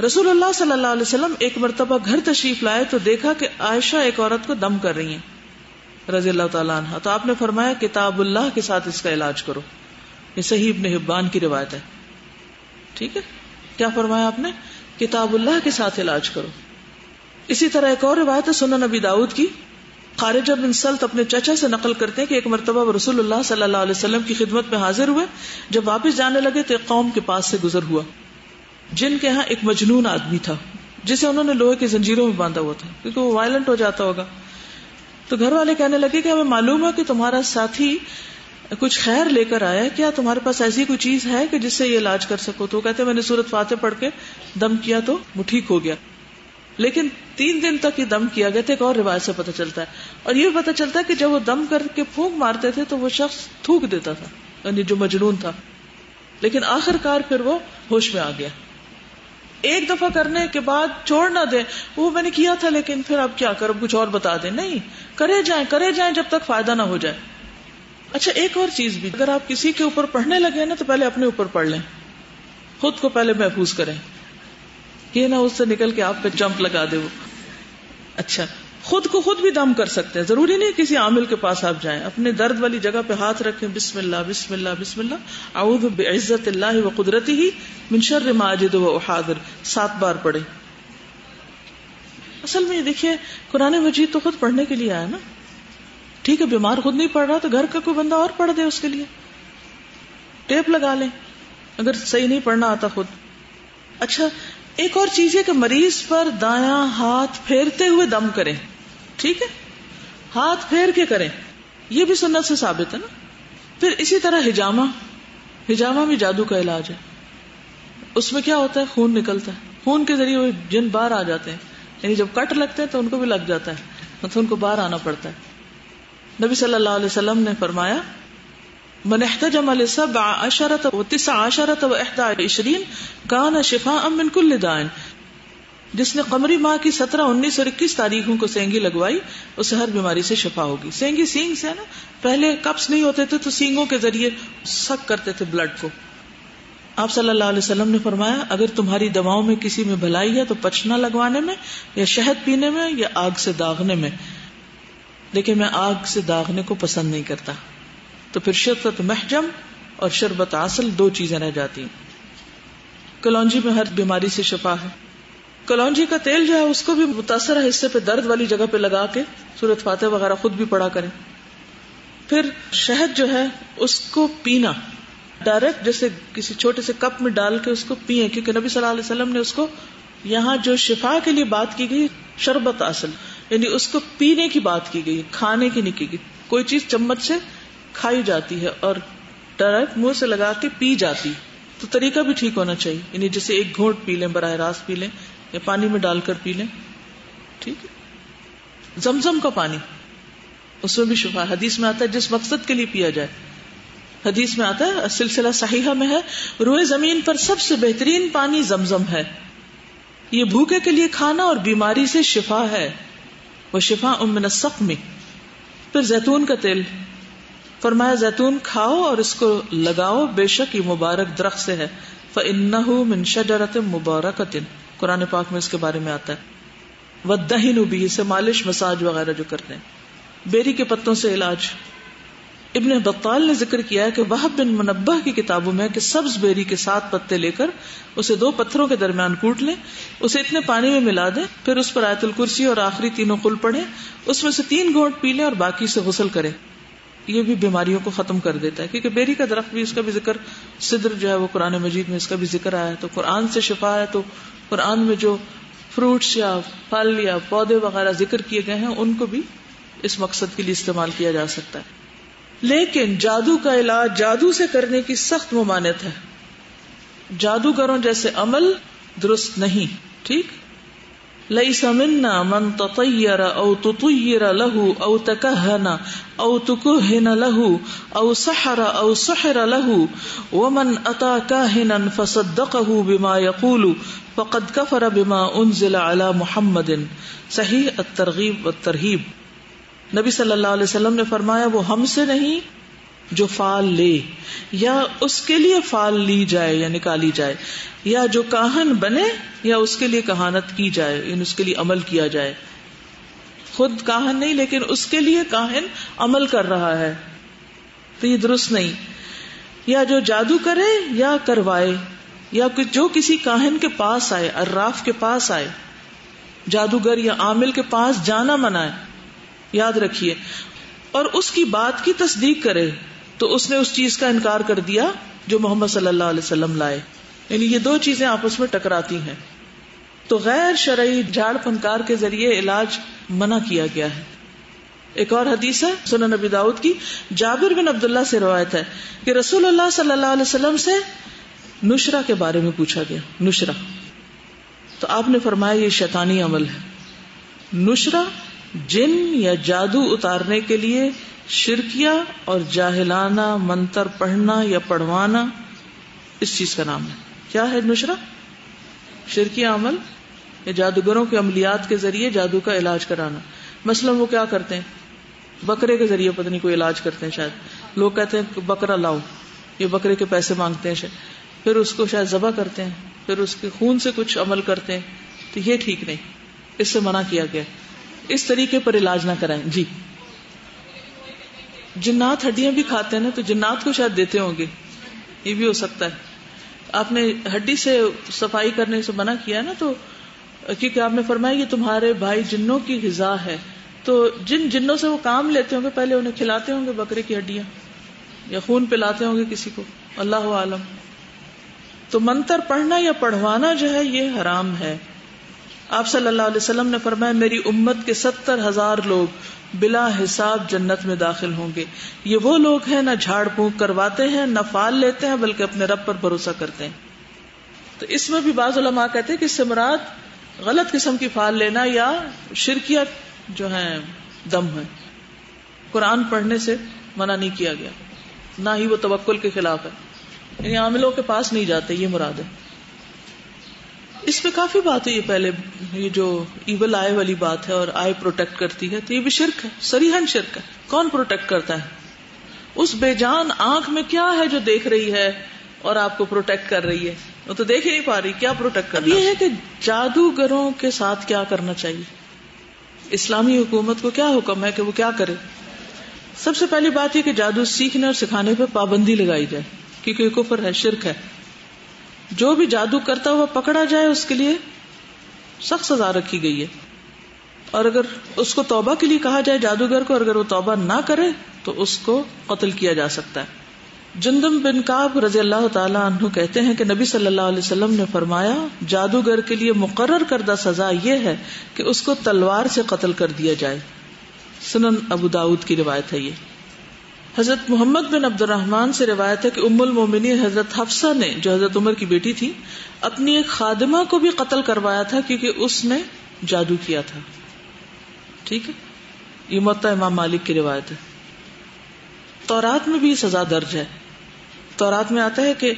Speaker 3: رسول اللہ صلی اللہ علیہ وسلم ایک مرتبہ گھر تشریف لائے تو دیکھا کہ عائشہ ایک عورت کو دم کر رہی ہیں رضی اللہ تعالیٰ عنہ. تو آپ نے فرمایا کتاب اللہ کے ساتھ اس کا علاج کرو. یہ صحیح ابن حبان کی روایت ہے. ٹھیک ہے، کیا فرمایا آپ نے؟ کتاب اللہ کے ساتھ علاج کرو. اسی طرح ایک اور روایت ہے سنن نبی داؤد کی. خارجہ بن سلط اپنے چچا سے نقل کرتے ہیں کہ ایک مرتبہ رسول اللہ صلی اللہ علیہ وسلم کی خدمت میں حاضر ہوئے. جب واپس جانے لگے تو ایک قوم کے پاس سے گزر ہوا جن کے ہاں ایک مجنون آدمی تھا جسے انہوں نے لوہے کی زنجیروں میں باندھا ہوا تھا کیونکہ وہ وائلنٹ ہو جاتا ہوگا. تو گھر والے کہنے لگے کہ ہمیں معلوم ہے کہ تمہارا ساتھی کچھ خیر لے کر آیا، کیا تمہارے پاس ایسی کوئی چیز ہے کہ جس سے یہ علاج کر سکو؟ تو کہتے میں نے سورۃ فاتح پڑھ کے دم کیا تو وہ ٹھیک ہو گیا. لیکن 3 دن تک یہ دم کیا گیا تھا. ایک اور روایت سے پتہ چلتا ہے، اور یہ پتہ چلتا ہے کہ جب وہ دم کر کے پھونک مارتے تھے تو وہ شخص تھوک دیتا تھا، یعنی جو مجنون تھا. لیکن آخر کار پھر وہ ہوش میں آ گیا. ایک دفعہ کرنے کے بعد چھوڑ نہ دیں، وہ میں نے کیا تھا لیکن پھر اب کیا کرو، کچھ اور بتا دیں. نہیں، کرے جائیں جب تک فائدہ نہ ہو جائے. اچھا ایک اور چیز بھی، اگر آپ کسی کے اوپر پڑھنے لگے نا تو پہلے اپنے اوپر پڑھ لیں، خود کو پہلے محفوظ کریں، یہ نہ اس سے نکل کے آپ پہ جمپ لگا دے وہ. اچھا خود کو خود بھی دم کر سکتے ہیں، ضروری نہیں کسی عامل کے پاس آپ جائیں. اپنے درد والی جگہ پہ ہاتھ رکھیں، بسم اللہ بسم اللہ بسم اللہ، اعوذ بعزت اللہ وقدرتہ من شر ما اجد واحاذر 7 بار پڑھیں. اصل میں یہ دیکھیے قرآن مجید تو خود پڑھنے کے لیے آیا نا. ٹھیک ہے بیمار خود نہیں پڑھ رہا تو گھر کا کوئی بندہ اور پڑھ دے اس کے لیے، ٹیپ لگا لیں اگر صحیح نہیں پڑھنا آتا خود. اچھا ایک اور چیز ہے کہ مریض پر دایاں ہاتھ پھیرتے ہوئے دم کریں. ٹھیک ہے، ہاتھ پھیر کے کریں، یہ بھی سنت سے ثابت ہے نا. پھر اسی طرح ہجامہ بھی جادو کا علاج ہے. اس میں کیا ہوتا ہے؟ خون نکلتا ہے، خون کے ذریعے وہ جن باہر آ جاتے ہیں، یعنی جب کٹ لگتے ہیں تو ان کو بھی لگ جاتا ہے، مطلب ان کو باہر آنا پڑتا ہے. نبی صلی اللہ علیہ وسلم نے فرمایا من احتجم ل17 و19 و 21 کان شفاء من کل داء، جس نے قمری ماہ کی 17، 19 اور 21 تاریخوں کو سینگی لگوائی اسے ہر بیماری سے شفا ہوگی. سینگی سینگ سے ہے نا، پہلے کپس نہیں ہوتے تھے تو سینگوں کے ذریعے سک کرتے تھے بلڈ کو. آپ صلی اللہ علیہ وسلم نے فرمایا اگر تمہاری دواؤں میں کسی میں بھلائی ہے تو پچنا لگوانے میں یا شہد پینے میں یا آگ سے داغنے میں، لیکن میں آگ سے داغنے کو پسند نہیں کرتا. تو پھر شربت محجم اور شربت عسل 2 چیزیں رہ جاتی ہیں. کلونجی میں ہر بیماری سے شفا ہے. کلونجی کا تیل جو ہے اس کو بھی متاثرہ حصے پہ درد والی جگہ پہ لگا کے سورۃ فاتحہ وغیرہ خود بھی پڑھا کریں. پھر شہد جو ہے اس کو پینا ڈائریکٹ جیسے کسی چھوٹے سے کپ میں ڈال کے اس کو پیئیں، کیونکہ نبی صلی اللہ علیہ وسلم نے اس کو یہاں جو شفا کے لیے بات کی گئی شربت عسل، یعنی اس کو پینے کی بات کی گئی، کھانے کی نہیں کی گئی. کوئی چیز چمچ سے کھائی جاتی ہے اور ڈائریکٹ منہ سے لگا کے پی جاتی تو طریقہ بھی ٹھیک ہونا چاہیے، یعنی جیسے ایک گھونٹ پی لیں، براہ راست پی لیں یا پانی میں ڈال کر پی لیں. ٹھیک ہے. زمزم کا پانی اس میں بھی شفا ہے. حدیث میں آتا ہے جس مقصد کے لیے پیا جائے، حدیث میں آتا ہے سلسلہ صحیحہ میں ہے روئے زمین پر سب سے بہترین پانی زمزم ہے، یہ بھوکے کے لیے کھانا اور بیماری سے شفا ہے، وہ شفاء من السقم. پھر زیتون کا تیل، فرمایا زیتون کھاؤ اور اس کو لگاؤ، بے شک یہ مبارک درخت سے ہے، فإنہ من شجرۃ مبارکۃ، قرآن پاک میں اس کے بارے میں آتا ہے. والدہن بھی، سے مالش مساج وغیرہ جو کرتے ہیں. بیری کے پتوں سے علاج. ابن بطال نے ذکر کیا ہے کہ وہب بن منبہ کی کتابوں میں کہ سبز بیری کے 7 پتے لے کر اسے 2 پتھروں کے درمیان کوٹ لیں، اسے اتنے پانی میں ملا دیں، پھر اس پر آیت الکرسی اور آخری 3 قل پڑھیں، اس میں سے 3 گھونٹ پی لیں اور باقی سے غسل کریں. یہ بھی بیماریوں کو ختم کر دیتا ہے، کیونکہ بیری کا درخت بھی اس کا بھی ذکر، سدر جو ہے وہ قرآن مجید میں اس کا بھی ذکر آیا ہے. تو قرآن سے شفا ہے، تو قرآن میں جو فروٹس یا پھل یا پودے وغیرہ ذکر کیے گئے ہیں ان کو بھی اس مقصد کے لیے استعمال کیا جا سکتا ہے. لیکن جادو کا علاج جادو سے کرنے کی سخت ممانعت ہے. جادوگروں جیسے عمل درست نہیں. ٹھیک. لیس منا من تطیر او تطیر له او تکہن او تکہن له او سحر او سحر له ومن اتا کاہنا فصدقه بما يقول فقد کفر بما انزل على محمد. صحیح الترغیب والترہیب. نبی صلی اللہ علیہ وسلم نے فرمایا وہ ہم سے نہیں جو فال لے یا اس کے لیے فال لی جائے یا نکالی جائے، یا جو کاہن بنے یا اس کے لیے کہانت کی جائے، یعنی اس کے لیے عمل کیا جائے. خود کاہن نہیں لیکن اس کے لیے کاہن عمل کر رہا ہے تو یہ درست نہیں. یا جو جادو کرے یا کروائے، یا جو کسی کاہن کے پاس آئے، عراف کے پاس آئے، جادوگر یا عامل کے پاس جانا منائے، یاد رکھیے، اور اس کی بات کی تصدیق کرے تو اس نے اس چیز کا انکار کر دیا جو محمد صلی اللہ علیہ وسلم لائے. یعنی یہ 2 چیزیں آپس میں ٹکراتی ہیں. تو غیر شرعی جھاڑ پھنکار کے ذریعے علاج منع کیا گیا ہے. ایک اور حدیث ہے سنن نبی داؤد کی، جابر بن عبداللہ سے روایت ہے کہ رسول اللہ صلی اللہ علیہ وسلم سے نشرہ کے بارے میں پوچھا گیا. نشرہ تو آپ نے فرمایا یہ شیطانی عمل ہے. نشرہ جن یا جادو اتارنے کے لیے شرکیہ اور جاہلانہ منتر پڑھنا یا پڑھوانا، اس چیز کا نام ہے. کیا ہے نشرہ؟ شرکیہ عمل یا جادوگروں کے عملیات کے ذریعے جادو کا علاج کرانا. مثلا وہ کیا کرتے ہیں، بکرے کے ذریعے پتہ نہیں کوئی علاج کرتے ہیں. شاید لوگ کہتے ہیں کہ بکرا لاؤ، یہ بکرے کے پیسے مانگتے ہیں، پھر اس کو شاید ذبح کرتے ہیں، پھر اس کے خون سے کچھ عمل کرتے ہیں. تو یہ ٹھیک نہیں، اس سے منع کیا گیا. اس طریقے پر علاج نہ کرائیں. جی جنات ہڈیاں بھی کھاتے ہیں نا، تو جنات کو شاید دیتے ہوں گے، یہ بھی ہو سکتا ہے. آپ نے ہڈی سے صفائی کرنے سے منع کیا نا، تو کیونکہ آپ نے فرمایا یہ تمہارے بھائی جنوں کی غذا ہے، تو جن جنوں سے وہ کام لیتے ہوں گے پہلے انہیں کھلاتے ہوں گے بکرے کی ہڈیاں یا خون پلاتے ہوں گے کسی کو، اللہ عالم. تو منتر پڑھنا یا پڑھوانا جو ہے یہ حرام ہے. آپ صلی اللہ علیہ وسلم نے فرمایا میری امت کے 70,000 لوگ بلا حساب جنت میں داخل ہوں گے. یہ وہ لوگ ہیں نہ جھاڑ پھونک کرواتے ہیں نہ فال لیتے ہیں بلکہ اپنے رب پر بھروسہ کرتے ہیں. تو اس میں بھی بعض علماء کہتے ہیں کہ اس سے مراد غلط قسم کی فال لینا یا شرکیات جو ہیں دم ہے. قرآن پڑھنے سے منع نہیں کیا گیا. نہ ہی وہ توکل کے خلاف ہے، یعنی عاملوں کے پاس نہیں جاتے، یہ مراد ہے۔ اس پہ کافی بات ہوئی پہلے، یہ جو ایول آئے والی بات ہے اور آئے پروٹیکٹ کرتی ہے، تو یہ بھی شرک ہے، صریحاً شرک ہے۔ کون پروٹیکٹ کرتا ہے؟ اس بے جان آنکھ میں کیا ہے جو دیکھ رہی ہے اور آپ کو پروٹیکٹ کر رہی ہے؟ وہ تو دیکھ ہی نہیں پا رہی، کیا پروٹیکٹ کرنا؟ یہ ہے کہ جادوگروں کے ساتھ کیا کرنا چاہیے، اسلامی حکومت کو کیا حکم ہے کہ وہ کیا کرے؟ سب سے پہلی بات یہ کہ جادو سیکھنے اور سکھانے پہ پابندی لگائی جائے، کیونکہ یہ کفر ہے، شرک ہے۔ جو بھی جادو کرتا ہوا پکڑا جائے اس کے لیے سخت سزا رکھی گئی ہے، اور اگر اس کو توبہ کے لیے کہا جائے جادوگر کو، اور اگر وہ توبہ نہ کرے تو اس کو قتل کیا جا سکتا ہے۔ جندب بن کعب رضی اللہ تعالیٰ عنہ کہتے ہیں کہ نبی صلی اللہ علیہ وسلم نے فرمایا، جادوگر کے لیے مقرر کردہ سزا یہ ہے کہ اس کو تلوار سے قتل کر دیا جائے۔ سنن ابو داؤد کی روایت ہے یہ۔ حضرت محمد بن عبد الرحمن سے روایت ہے کہ ام المومنین حضرت حفصہ نے، جو حضرت عمر کی بیٹی تھی، اپنی ایک خادمہ کو بھی قتل کروایا تھا کیونکہ اس نے جادو کیا تھا۔ ٹھیک ہے، یہ موطا امام مالک کی روایت ہے۔ تورات میں بھی سزا درج ہے۔ تورات میں آتا ہے کہ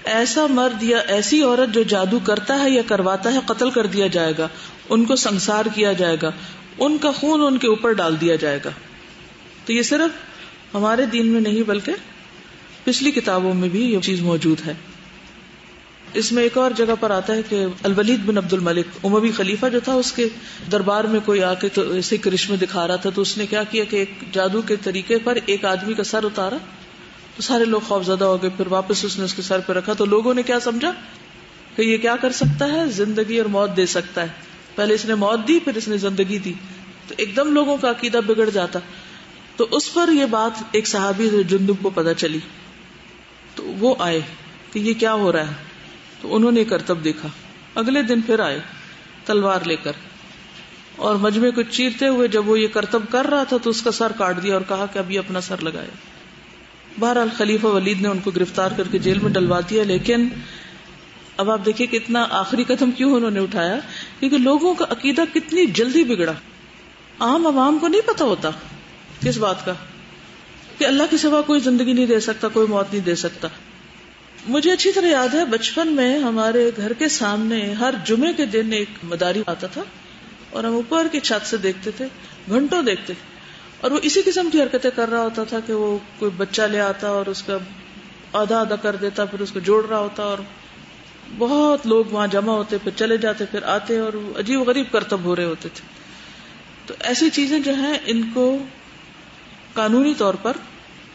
Speaker 3: ایسا مرد یا ایسی عورت جو جادو کرتا ہے یا کرواتا ہے قتل کر دیا جائے گا، ان کو سنسار کیا جائے گا، ان کا خون ان کے اوپر ڈال دیا جائے گا۔ تو یہ صرف ہمارے دین میں نہیں بلکہ پچھلی کتابوں میں بھی یہ چیز موجود ہے۔ اس میں ایک اور جگہ پر آتا ہے کہ الولید بن عبد الملک اموی خلیفہ جو تھا، اس کے دربار میں کوئی آ کے تو ایسے کرشمے دکھا رہا تھا، تو اس نے کیا کیا کہ ایک جادو کے طریقے پر ایک آدمی کا سر اتارا، تو سارے لوگ خوفزدہ ہو گئے۔ پھر واپس اس نے اس کے سر پہ رکھا تو لوگوں نے کیا سمجھا کہ یہ کیا کر سکتا ہے، زندگی اور موت دے سکتا ہے۔ پہلے اس نے موت دی، پھر اس نے زندگی دی، تو ایک دم لوگوں کا عقیدہ بگڑ جاتا۔ تو اس پر یہ بات ایک صحابی جندب کو پتہ چلی، تو وہ آئے کہ یہ کیا ہو رہا ہے، تو انہوں نے کرتب دیکھا۔ اگلے دن پھر آئے تلوار لے کر، اور مجمع کو چیرتے ہوئے جب وہ یہ کرتب کر رہا تھا تو اس کا سر کاٹ دیا اور کہا کہ اب یہ اپنا سر لگائے۔ بہرحال خلیفہ ولید نے ان کو گرفتار کر کے جیل میں ڈلوا دیا۔ لیکن اب آپ دیکھیے کتنا آخری قدم کیوں انہوں نے اٹھایا، کیونکہ لوگوں کا عقیدہ کتنی جلدی بگڑا۔ عام عوام کو نہیں پتا ہوتا کس بات کا کہ اللہ کے سوا کوئی زندگی نہیں دے سکتا، کوئی موت نہیں دے سکتا۔ مجھے اچھی طرح یاد ہے بچپن میں ہمارے گھر کے سامنے ہر جمعے کے دن ایک مداری آتا تھا، اور ہم اوپر کی چھت سے دیکھتے تھے، گھنٹوں دیکھتے، اور وہ اسی قسم کی حرکتیں کر رہا ہوتا تھا کہ وہ کوئی بچہ لے آتا اور اس کا آدھا آدھا کر دیتا، پھر اس کو جوڑ رہا ہوتا، اور بہت لوگ وہاں جمع ہوتے، پھر چلے جاتے، پھر آتے، اور عجیب و غریب کرتب ہو رہے ہوتے تھے۔ تو ایسی چیزیں جو ہیں ان کو قانونی طور پر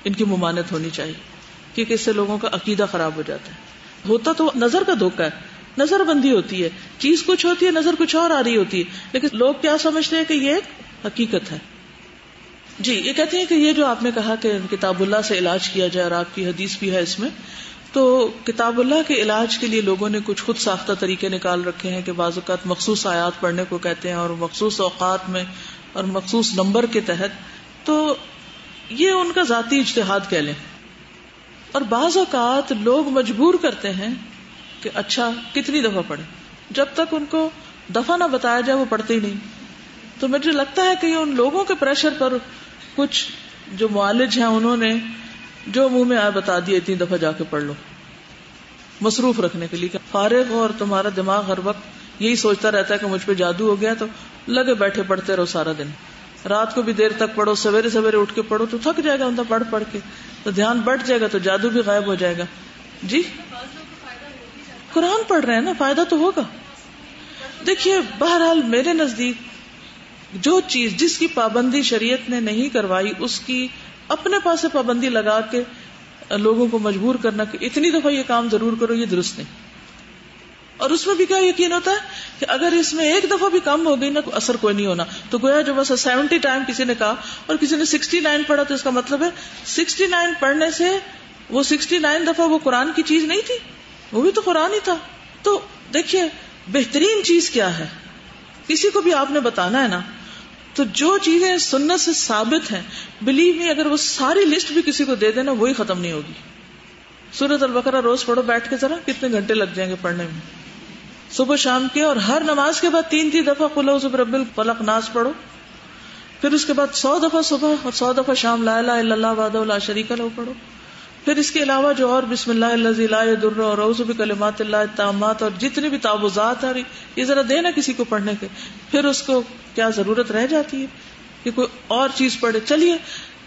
Speaker 3: ان کی ممانعت ہونی چاہیے، کیونکہ اس سے لوگوں کا عقیدہ خراب ہو جاتا ہے۔ ہوتا تو نظر کا دھوکہ ہے، نظر بندی ہوتی ہے، چیز کچھ ہوتی ہے، نظر کچھ اور آ رہی ہوتی ہے، لیکن لوگ کیا سمجھتے ہیں کہ یہ ایک حقیقت ہے۔ جی، یہ کہتے ہیں کہ یہ جو آپ نے کہا کہ کتاب اللہ سے علاج کیا جائے، اور آپ کی حدیث بھی ہے اس میں، تو کتاب اللہ کے علاج کے لیے لوگوں نے کچھ خود ساختہ طریقے نکال رکھے ہیں کہ بعض اوقات مخصوص آیات پڑھنے کو کہتے ہیں، اور مخصوص اوقات میں اور مخصوص نمبر کے تحت، تو یہ ان کا ذاتی اجتہاد کہہ لیں۔ اور بعض اوقات لوگ مجبور کرتے ہیں کہ اچھا کتنی دفعہ پڑھیں، جب تک ان کو دفعہ نہ بتایا جائے وہ پڑھتے ہی نہیں۔ تو مجھے لگتا ہے کہ یہ ان لوگوں کے پریشر پر کچھ جو معالج ہیں انہوں نے جو منہ میں آئے بتا دیا، اتنی دفعہ جا کے پڑھ لو، مصروف رکھنے کے لیے۔ فارغ ہو اور تمہارا دماغ ہر وقت یہی سوچتا رہتا ہے کہ مجھ پہ جادو ہو گیا، تو لگے بیٹھے پڑھتے رہو سارا دن، رات کو بھی دیر تک پڑھو، سویرے سویرے اٹھ کے پڑھو، تو تھک جائے گا اندر پڑھ پڑھ کے، تو دھیان بٹ جائے گا، تو جادو بھی غائب ہو جائے گا۔ جی، قرآن پڑھ رہے ہیں نا، فائدہ تو ہوگا۔ دیکھیے بہرحال میرے نزدیک جو چیز جس کی پابندی شریعت نے نہیں کروائی، اس کی اپنے پاس سے پابندی لگا کے لوگوں کو مجبور کرنا کہ اتنی دفعہ یہ کام ضرور کرو، یہ درست نہیں۔ اور اس میں بھی کیا یقین ہوتا ہے کہ اگر اس میں ایک دفعہ بھی کم ہو گئی نا، اثر کوئی نہیں ہونا۔ تو گویا جو بس 70 ٹائم کسی نے کہا اور کسی نے 69 پڑھا، تو اس کا مطلب ہے 69 پڑھنے سے وہ 69 دفعہ وہ قرآن کی چیز نہیں تھی، وہ بھی تو قرآن ہی تھا۔ تو دیکھیے بہترین چیز کیا ہے، کسی کو بھی آپ نے بتانا ہے نا، تو جو چیزیں سنت سے ثابت ہیں، بلیو می، اگر وہ ساری لسٹ بھی کسی کو دے دینا وہی ختم نہیں ہوگی۔ سورۃ البقرہ روز پڑھو بیٹھ کے، ذرا کتنے گھنٹے لگ جائیں گے پڑھنے میں، صبح شام کے، اور ہر نماز کے بعد 3 دفعہ قل اعوذ برب الفلق ناس پڑھو، پھر اس کے بعد 100 دفعہ صبح اور 100 دفعہ شام لا الہ الا اللہ وحدہ لا شریک لہ پڑھو، پھر اس کے علاوہ جو اور بسم اللہ الذی لا یضر اور اعوذ بکلمات اللہ التامات اور جتنی بھی تعوذات ہیں یہ ذرا دینا کسی کو پڑھنے کے، پھر اس کو کیا ضرورت رہ جاتی ہے کہ کوئی اور چیز پڑھے. چلیے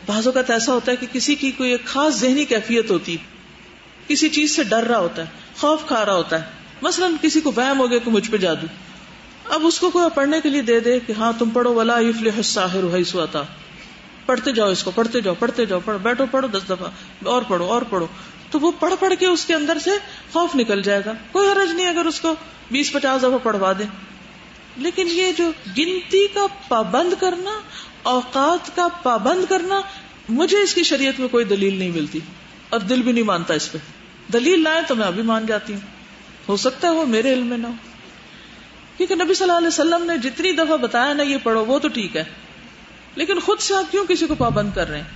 Speaker 3: بعض اوقات ایسا ہوتا ہے کہ کسی کی کوئی ایک خاص ذہنی کیفیت ہوتی ہے، کسی چیز سے ڈر رہا ہوتا ہے، خوف کھا رہا ہوتا ہے، مثلا کسی کو وہم ہو گیا کہ مجھ پہ جادو، اب اس کو کوئی پڑھنے کے لیے دے دے کہ ہاں تم پڑھو ولا یفلح الساحر حیث اتی، پڑھتے جاؤ اس کو، پڑھتے جاؤ بیٹھو پڑھو 10 دفعہ اور پڑھو، تو وہ پڑھ کے اس کے اندر سے خوف نکل جائے گا. کوئی حرج نہیں اگر اس کو 20-50 دفعہ پڑھوا دیں. لیکن یہ جو گنتی کا پابند کرنا، اوقات کا پابند کرنا، مجھے اس کی شریعت میں کوئی دلیل نہیں ملتی اور دل بھی نہیں مانتا اس پہ. دلیل لائیں تو میں ابھی مان جاتی ہوں، ہو سکتا ہے وہ میرے علم میں نہ ہو، کیونکہ نبی صلی اللہ علیہ وسلم نے جتنی دفعہ بتایا نا یہ پڑھو وہ تو ٹھیک ہے، لیکن خود سے آپ کیوں کسی کو پابند کر رہے ہیں؟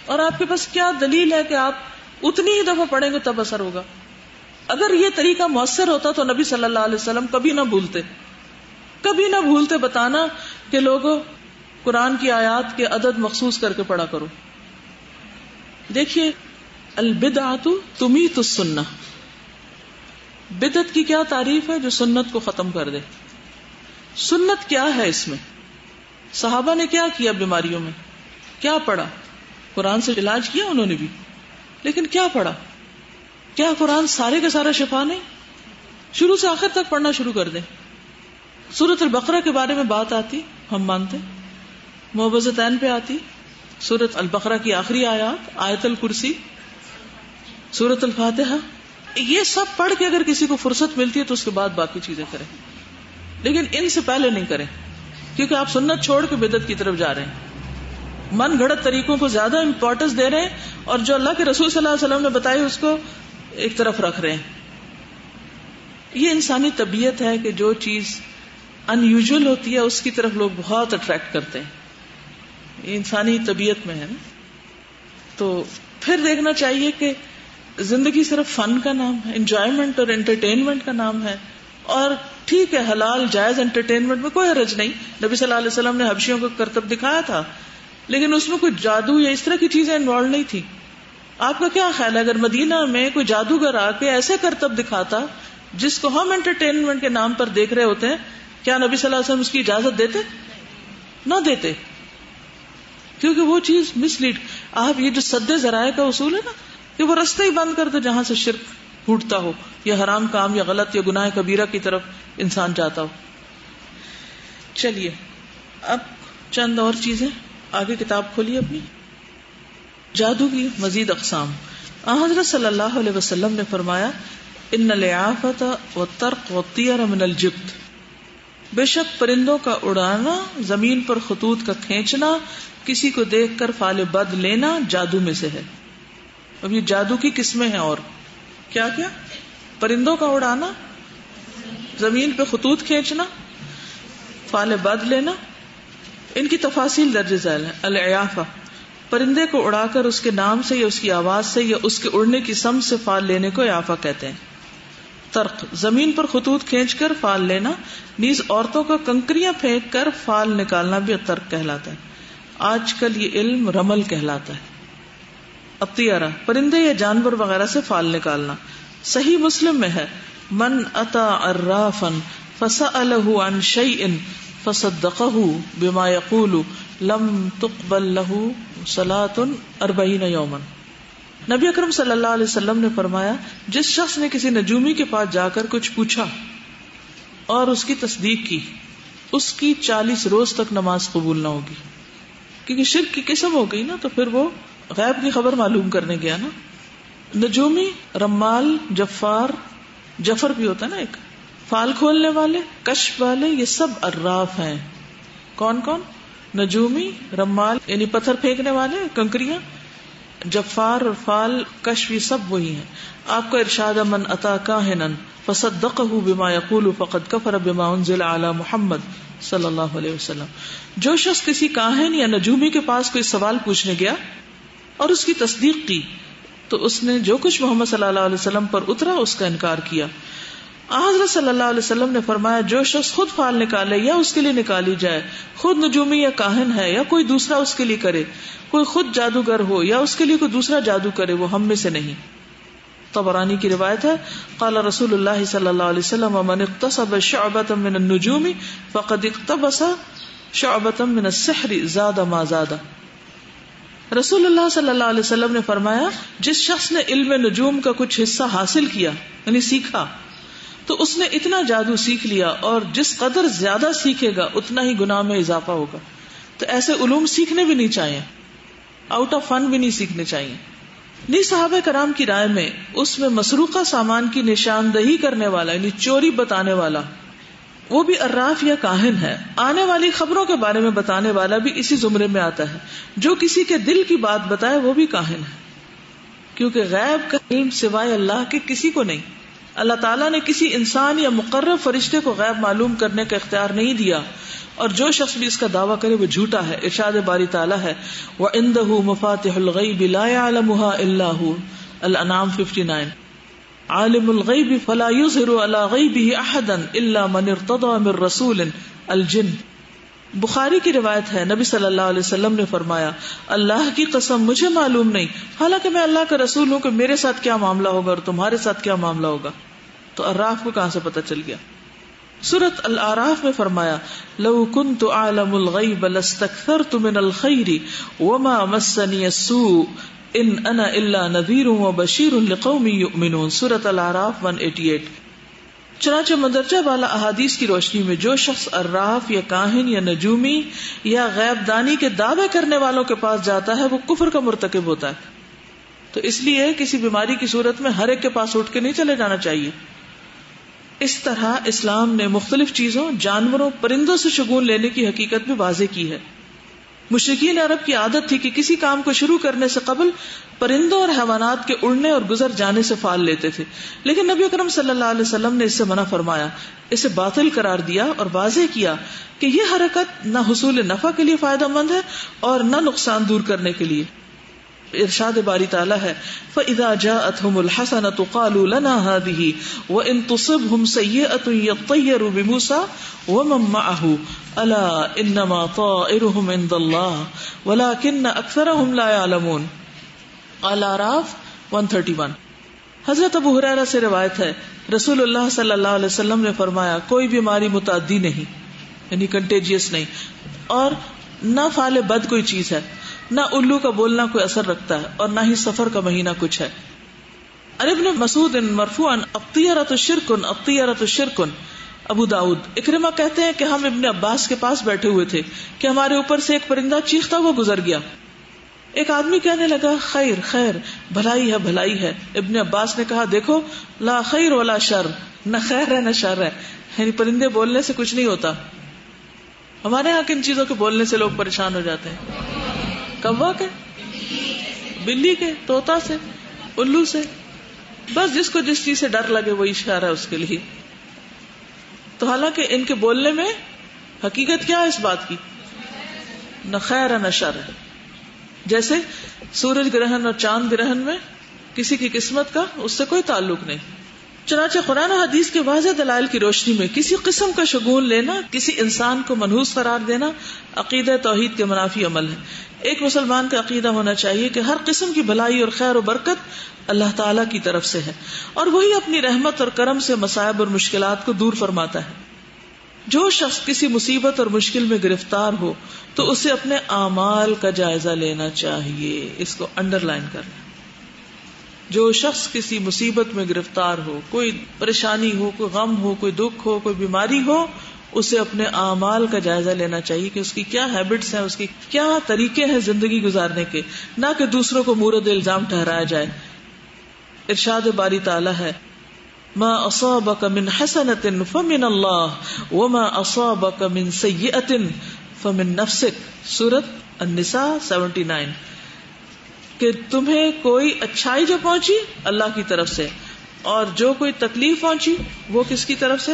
Speaker 3: اور آپ کے پاس کیا دلیل ہے کہ آپ اتنی ہی دفعہ پڑھیں گے تب اثر ہوگا؟ اگر یہ طریقہ مؤثر ہوتا تو نبی صلی اللہ علیہ وسلم کبھی نہ بھولتے بتانا کہ لوگوں قرآن کی آیات کے عدد مخصوص کر کے پڑھا کرو. دیکھیے البدعۃ تمیت السنہ، بدعت کی کیا تعریف ہے؟ جو سنت کو ختم کر دے. سنت کیا ہے اس میں؟ صحابہ نے کیا کیا بیماریوں میں؟ کیا پڑھا؟ قرآن سے علاج کیا انہوں نے بھی، لیکن کیا پڑھا؟ کیا قرآن سارے کا سارا شفا نہیں؟ شروع سے آخر تک پڑھنا شروع کر دیں. سورۃ البقرہ کے بارے میں بات آتی، ہم مانتے، معوذتین پہ آتی، سورۃ البقرہ کی آخری آیات، آیت الکرسی، سورۃ الفاتحہ، یہ سب پڑھ کے اگر کسی کو فرصت ملتی ہے تو اس کے بعد باقی چیزیں کریں، لیکن ان سے پہلے نہیں کریں، کیونکہ آپ سنت چھوڑ کے بدعت کی طرف جا رہے ہیں، من گھڑت طریقوں کو زیادہ امپورٹنس دے رہے ہیں، اور جو اللہ کے رسول صلی اللہ علیہ وسلم نے بتائی اس کو ایک طرف رکھ رہے ہیں. یہ انسانی طبیعت ہے کہ جو چیز ان یوزول ہوتی ہے اس کی طرف لوگ بہت اٹریکٹ کرتے ہیں، یہ انسانی طبیعت میں ہے نا. تو پھر دیکھنا چاہیے کہ زندگی صرف فن کا نام ہے، انجوائمنٹ اور انٹرٹینمنٹ کا نام ہے، اور ٹھیک ہے حلال جائز انٹرٹینمنٹ میں کوئی حرج نہیں. نبی صلی اللہ علیہ وسلم نے حبشیوں کو کرتب دکھایا تھا، لیکن اس میں کوئی جادو یا اس طرح کی چیزیں انوالو نہیں تھی. آپ کا کیا خیال ہے اگر مدینہ میں کوئی جادوگر آ کے ایسے کرتب دکھاتا جس کو ہم انٹرٹینمنٹ کے نام پر دیکھ رہے ہوتے ہیں، کیا نبی صلی اللہ علیہ وسلم اس کی اجازت دیتے؟ نہ دیتے، کیونکہ وہ چیز مس لیڈ. آپ یہ جو سد ذرائع کا اصول ہے نا کہ وہ رستے ہی بند کر دو جہاں سے شرک پھوٹتا ہو یا حرام کام یا غلط یا گناہ کبیرہ کی طرف انسان جاتا ہو. چلیے اب چند اور چیزیں آگے کتاب کھولیے اپنی. جادو کی مزید اقسام. حضرت صلی اللہ علیہ وسلم نے فرمایا ان العافۃ والطرق والطیر من الجبت، بے شک پرندوں کا اڑانا، زمین پر خطوط کا کھینچنا، کسی کو دیکھ کر فال بد لینا جادو میں سے ہے. اب یہ جادو کی قسمیں ہیں، اور کیا کیا؟ پرندوں کا اڑانا، زمین پہ خطوط کھینچنا، فال بد لینا. ان کی تفاصیل درج ذیل ہے. العیافہ، پرندے کو اڑا کر اس کے نام سے یا اس کی آواز سے یا اس کے اڑنے کی سمت سے فال لینے کو عیافہ کہتے ہیں. طرق، زمین پر خطوط کھینچ کر فال لینا، نیز عورتوں کو کنکریاں پھینک کر فال نکالنا بھی طرق کہلاتا ہے. آج کل یہ علم رمل کہلاتا ہے. الطیرہ، پرندے یا جانور وغیرہ سے فال نکالنا. صحیح مسلم میں ہے من اتا عرافا فسألہ عن شیء فصدقہ بما یقول لم تقبل لہ صلاۃ 40 یوما. نبی اکرم صلی اللہ علیہ وسلم نے فرمایا جس شخص نے کسی نجومی کے پاس جا کر کچھ پوچھا اور اس کی تصدیق کی، اس کی 40 روز تک نماز قبول نہ ہوگی. کیونکہ شرک کی قسم ہو گئی نا، تو پھر وہ غیب کی خبر معلوم کرنے گیا نا. نجومی، رمال، جفار، جفر بھی ہوتا ہے نا ایک، فال کھولنے والے، کشف والے، یہ سب عراف ہیں. کون کون؟ نجومی، رمال یعنی پتھر پھینکنے والے، کنکریاں، جفار اور فال کشف، یہ سب وہی ہیں. آپ کو ارشاد من اتا کاہنا فصدقہ بما یقول فقد کفر بما انزل علی محمد صلی اللہ علیہ وسلم. جو شخص کسی کاہن یا نجومی کے پاس کوئی سوال پوچھنے گیا اور اس کی تصدیق کی تو اس نے جو کچھ محمد صلی اللہ علیہ وسلم پر اترا اس کا انکار کیا. حضرت صلی اللہ علیہ وسلم نے فرمایا جو شخص خود فال نکالے یا اس کے لیے نکالی جائے، خود نجومی یا کاہن ہے یا کوئی دوسرا اس کے لیے کرے، کوئی خود جادوگر ہو یا اس کے لیے کوئی دوسرا جادو کرے، وہ ہم میں سے نہیں. طبرانی کی روایت ہے قال رسول اللہ صلی اللہ علیہ وسلم من اقتصب شعبۃ من النجوم فقد اقتبس شعبۃ من السحر زاد ما زاد. رسول اللہ صلی اللہ علیہ وسلم نے فرمایا جس شخص نے علم نجوم کا کچھ حصہ حاصل کیا یعنی سیکھا تو اس نے اتنا جادو سیکھ لیا، اور جس قدر زیادہ سیکھے گا اتنا ہی گناہ میں اضافہ ہوگا. تو ایسے علوم سیکھنے بھی نہیں چاہیے، آؤٹ آف فن بھی نہیں سیکھنے چاہیے. نہیں صحابہ کرام کی رائے میں اس میں مسروقہ سامان کی نشاندہی کرنے والا یعنی چوری بتانے والا وہ بھی عراف یا کاہن ہے. آنے والی خبروں کے بارے میں بتانے والا بھی اسی زمرے میں آتا ہے. جو کسی کے دل کی بات بتائے وہ بھی کاہن ہے، کیونکہ غیب کا علم سوائے اللہ کے کسی کو نہیں. اللہ تعالیٰ نے کسی انسان یا مقرب فرشتے کو غیب معلوم کرنے کا اختیار نہیں دیا، اور جو شخص بھی اس کا دعویٰ کرے وہ جھوٹا ہے. ارشاد باری تعالیٰ ہے وَعِندَهُ مَفَاتِحُ الْغَيْبِ لَا يَعْلَمُهَا إِلَّا هُوَ. الانعام 59. عالم الغیب فلا یظہر علی غیبہ احدا الا من ارتضی من رسول. الجن. بخاری کی روایت ہے نبی صلی اللہ علیہ وسلم نے فرمایا اللہ کی قسم مجھے معلوم نہیں حالانکہ میں اللہ کا رسول ہوں کہ میرے ساتھ کیا معاملہ ہوگا اور تمہارے ساتھ کیا معاملہ ہوگا. تو اعراف کو کہاں سے پتہ چل گیا؟ سورۃ الاعراف میں فرمایا لو كنت اعلم الغیب لاستكثرت من الخیر وما مسنی السوء ان انا الا نذیر وبشیر لقوم یؤمنون. سورۃ الاعراف 188. چنانچہ مندرجہ والا احادیث کی روشنی میں جو شخص عراف یا کاہن یا نجومی یا غیب دانی کے دعوے کرنے والوں کے پاس جاتا ہے وہ کفر کا مرتکب ہوتا ہے. تو اس لیے کسی بیماری کی صورت میں ہر ایک کے پاس اٹھ کے نہیں چلے جانا چاہیے. اس طرح اسلام نے مختلف چیزوں، جانوروں، پرندوں سے شگون لینے کی حقیقت بھی واضح کی ہے. مشرکین عرب کی عادت تھی کہ کسی کام کو شروع کرنے سے قبل پرندوں اور حیوانات کے اڑنے اور گزر جانے سے فال لیتے تھے، لیکن نبی اکرم صلی اللہ علیہ وسلم نے اس سے منع فرمایا، اسے باطل قرار دیا اور واضح کیا کہ یہ حرکت نہ حصول نفع کے لیے فائدہ مند ہے اور نہ نقصان دور کرنے کے لیے. ارشاد باری تعالیٰ ہے فَإِذَا جَاءَتْهُمُ الْحَسَنَةُ قَالُوا لَنَا هَذِهِ وَإِن تُصِبْهُمْ سَيِّئَةٌ يَطَّيَّرُوا بِمُوسَىٰ وَمَن مَّعَهُ أَلَا إِنَّمَا طَائِرُهُمْ عِندَ اللَّهِ وَلَٰكِنَّ أَكْثَرَهُمْ لَا يَعْلَمُونَ. الاعراف 131. حضرت ابو ہریرہ سے روایت ہے رسول اللہ صلی اللہ علیہ وسلم نے فرمایا کوئی بیماری متعدی نہیں یعنی کنٹیجیس نہیں، اور نہ فعل بد کوئی چیز ہے، نہ الو کا بولنا کوئی اثر رکھتا ہے، اور نہ ہی سفر کا مہینہ کچھ ہے. عن ابن مسعود مرفوعا الطیرۃ شرک الطیرۃ شرک. ابو داؤد. اکرمہ کہتے ہیں کہ ہم ابن عباس کے پاس بیٹھے ہوئے تھے کہ ہمارے اوپر سے ایک پرندہ چیختا ہوا گزر گیا. ایک آدمی کہنے لگا خیر خیر، بھلائی ہے بھلائی ہے. ابن عباس نے کہا دیکھو لا خیر ولا شر، نہ خیر ہے نہ شر ہے، یعنی پرندے بولنے سے کچھ نہیں ہوتا. ہمارے یہاں کن چیزوں کے بولنے سے لوگ پریشان ہو جاتے ہیں؟ کوا کے، بلی کے، طوطا سے، الو سے. بس جس کو جس چیز سے ڈر لگے وہی اشارہ ہے اس کے لیے. تو حالانکہ ان کے بولنے میں حقیقت کیا ہے اس بات کی؟ نہ خیر ہے نہ شر ہے. جیسے سورج گرہن اور چاند گرہن میں کسی کی قسمت کا اس سے کوئی تعلق نہیں. چنانچہ قرآن و حدیث کے واضح دلائل کی روشنی میں کسی قسم کا شگون لینا، کسی انسان کو منحوس قرار دینا عقیدہ توحید کے منافی عمل ہے. ایک مسلمان کا عقیدہ ہونا چاہیے کہ ہر قسم کی بھلائی اور خیر و برکت اللہ تعالیٰ کی طرف سے ہے، اور وہی اپنی رحمت اور کرم سے مصائب اور مشکلات کو دور فرماتا ہے. جو شخص کسی مصیبت اور مشکل میں گرفتار ہو تو اسے اپنے اعمال کا جائزہ لینا چاہیے. اس کو انڈر لائن کرنا. جو شخص کسی مصیبت میں گرفتار ہو، کوئی پریشانی ہو، کوئی غم ہو، کوئی دکھ ہو، کوئی بیماری ہو، اسے اپنے اعمال کا جائزہ لینا چاہیے کہ اس کی کیا ہیبٹس ہیں، اس کی کیا طریقے ہیں زندگی گزارنے کے، نہ کہ دوسروں کو مورد الزام ٹھہرایا جائے. ارشاد باری تعالیٰ ہے ما اصابک من حسنۃ فمن اللہ وما اصابک من سیئۃ فمن نفسک. سورۃ النساء 79. کہ تمہیں کوئی اچھائی جو پہنچی اللہ کی طرف سے، اور جو کوئی تکلیف پہنچی وہ کس کی طرف سے؟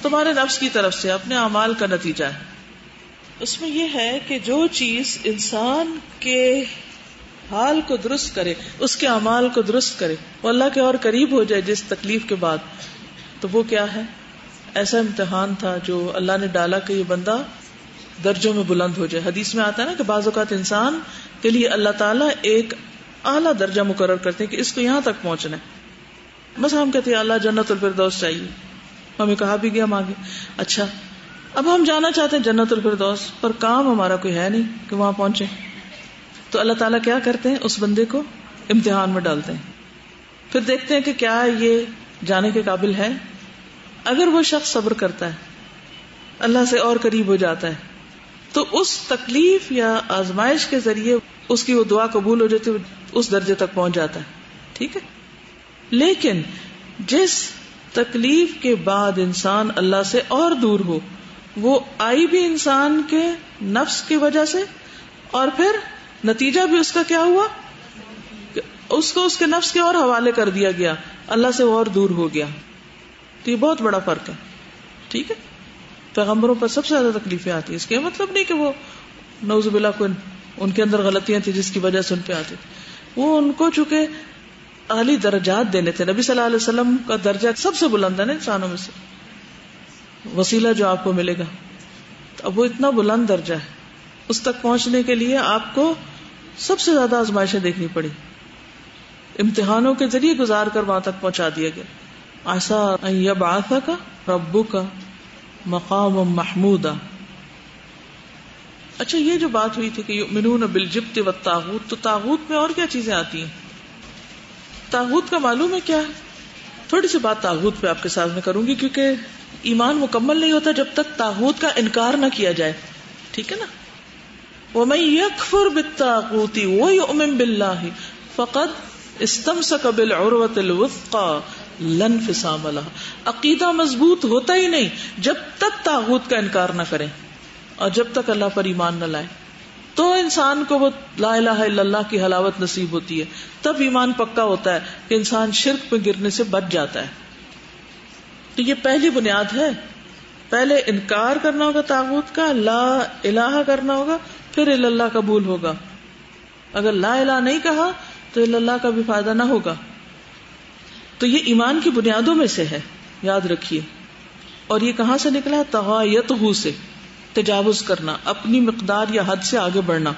Speaker 3: تمہارے نفس کی طرف سے، اپنے اعمال کا نتیجہ ہے. اس میں یہ ہے کہ جو چیز انسان کے حال کو درست کرے، اس کے اعمال کو درست کرے، وہ اللہ کے اور قریب ہو جائے جس تکلیف کے بعد. تو وہ کیا ہے؟ ایسا امتحان تھا جو اللہ نے ڈالا کہ یہ بندہ درجوں میں بلند ہو جائے. حدیث میں آتا ہے نا کہ بعض اوقات انسان کے لیے اللہ تعالیٰ ایک اعلیٰ درجہ مقرر کرتے ہیں کہ اس کو یہاں تک پہنچنا ہے. بس ہم کہتے ہیں اللہ جنت الفردوس چاہیے، ہمیں کہا بھی گیا مانگے. اچھا اب ہم جانا چاہتے ہیں جنت الفردوس، پر کام ہمارا کوئی ہے نہیں کہ وہاں پہنچے. تو اللہ تعالیٰ کیا کرتے ہیں؟ اس بندے کو امتحان میں ڈالتے ہیں، پھر دیکھتے ہیں کہ کیا یہ جانے کے قابل ہے. اگر وہ شخص صبر کرتا ہے، اللہ سے اور قریب ہو جاتا ہے، تو اس تکلیف یا آزمائش کے ذریعے اس کی وہ دعا قبول ہو جاتی ہے، اس درجے تک پہنچ جاتا ہے. ٹھیک ہے. لیکن جس تکلیف کے بعد انسان اللہ سے اور دور ہو، وہ آئی بھی انسان کے نفس کی وجہ سے، اور پھر نتیجہ بھی اس کا کیا ہوا کہ اس کو اس کے نفس کے اور حوالے کر دیا گیا، اللہ سے وہ اور دور ہو گیا. تو یہ بہت بڑا فرق ہے. ٹھیک ہے. پیغمبروں پر سب سے زیادہ تکلیفیں آتی ہیں. اس کا مطلب نہیں کہ وہ نعوذ باللہ کو ان کے اندر غلطیاں تھیں جس کی وجہ سے ان پہ آتی، وہ ان کو چونکہ اعلی درجات دینے تھے. نبی صلی اللہ علیہ وسلم کا درجہ سب سے بلند ہے نا انسانوں میں سے، وسیلہ جو آپ کو ملے گا. اب وہ اتنا بلند درجہ ہے، اس تک پہنچنے کے لیے آپ کو سب سے زیادہ آزمائشیں دیکھنی پڑی، امتحانوں کے ذریعے گزار کر وہاں تک پہنچا دیا گیا. عسیٰ ان یبعثک ربک مقام محمودا. اچھا یہ جو بات ہوئی تھی کہ یؤمنون بالجبت والطاغوت، تو طاغوت میں اور کیا چیزیں آتی ہیں؟ طاغوت کا معلوم ہے کیا ہے؟ تھوڑی سی بات طاغوت پہ آپ کے ساتھ میں کروں گی، کیونکہ ایمان مکمل نہیں ہوتا جب تک طاغوت کا انکار نہ کیا جائے. ٹھیک ہے نا. وَمَن يَكْفُرْ بِالطَّاغُوتِ وَيُؤْمِن بِاللَّهِ فَقَدْ اسْتَمْسَكَ بِالْعُرْوَةِ الْوُثْقَى لَا انفصام لَهَا. عقیدہ مضبوط ہوتا ہی نہیں جب تک طاغوت کا انکار نہ کریں اور جب تک اللہ پر ایمان نہ لائیں. تو انسان کو وہ لا الہ الا اللہ کی حلاوت نصیب ہوتی ہے، تب ایمان پکا ہوتا ہے کہ انسان شرک پہ گرنے سے بچ جاتا ہے. تو یہ پہلی بنیاد ہے. پہلے انکار کرنا ہوگا طاغوت کا، لا الہ کرنا ہوگا، پھر الا اللہ قبول ہوگا. اگر لا الہ نہیں کہا تو الا اللہ کا بھی فائدہ نہ ہوگا. تو یہ ایمان کی بنیادوں میں سے ہے، یاد رکھیے. اور یہ کہاں سے نکلا؟ تغایتہ سے، تجاوز کرنا، اپنی مقدار یا حد سے آگے بڑھنا.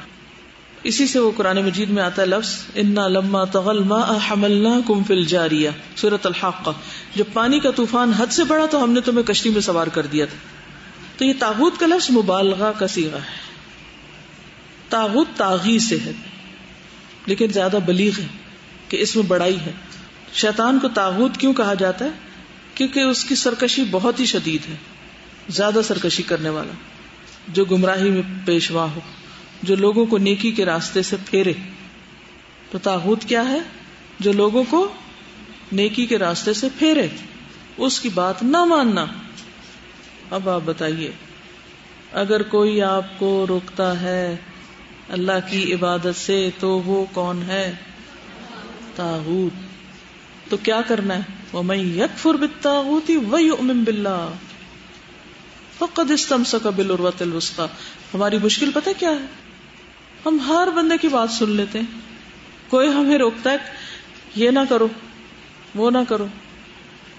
Speaker 3: اسی سے وہ قرآن مجید میں آتا ہے لفظ انا لما طغى الماء حملناكم في الجاریہ، سورۃ الحاقہ. جب پانی کا طوفان حد سے بڑھا تو ہم نے تمہیں کشتی میں سوار کر دیا تھا. تو یہ طاغوت کا لفظ مبالغہ کا صیغہ ہے. طاغوت طاغی سے ہے لیکن زیادہ بلیغ ہے کہ اس میں بڑائی ہے. شیطان کو طاغوت کیوں کہا جاتا ہے؟ کیونکہ اس کی سرکشی بہت ہی شدید ہے، زیادہ سرکشی کرنے والا، جو گمراہی میں پیشوا ہو، جو لوگوں کو نیکی کے راستے سے پھیرے. تو طاغوت کیا ہے؟ جو لوگوں کو نیکی کے راستے سے پھیرے، اس کی بات نہ ماننا. اب آپ بتائیے، اگر کوئی آپ کو روکتا ہے اللہ کی عبادت سے تو وہ کون ہے؟ طاغوت. تو کیا کرنا ہے؟ وَمَن يَكْفُرْ بِالطَّاغُوتِ وَيُؤْمِن بِاللَّهِ فَقَدْ اسْتَمْسَكَ بِالْعُرْوَةِ الْوُثْقَى. ہماری مشکل پتہ کیا ہے؟ ہم ہر بندے کی بات سن لیتے ہیں. کوئی ہمیں روکتا ہے یہ نہ کرو، وہ نہ کرو،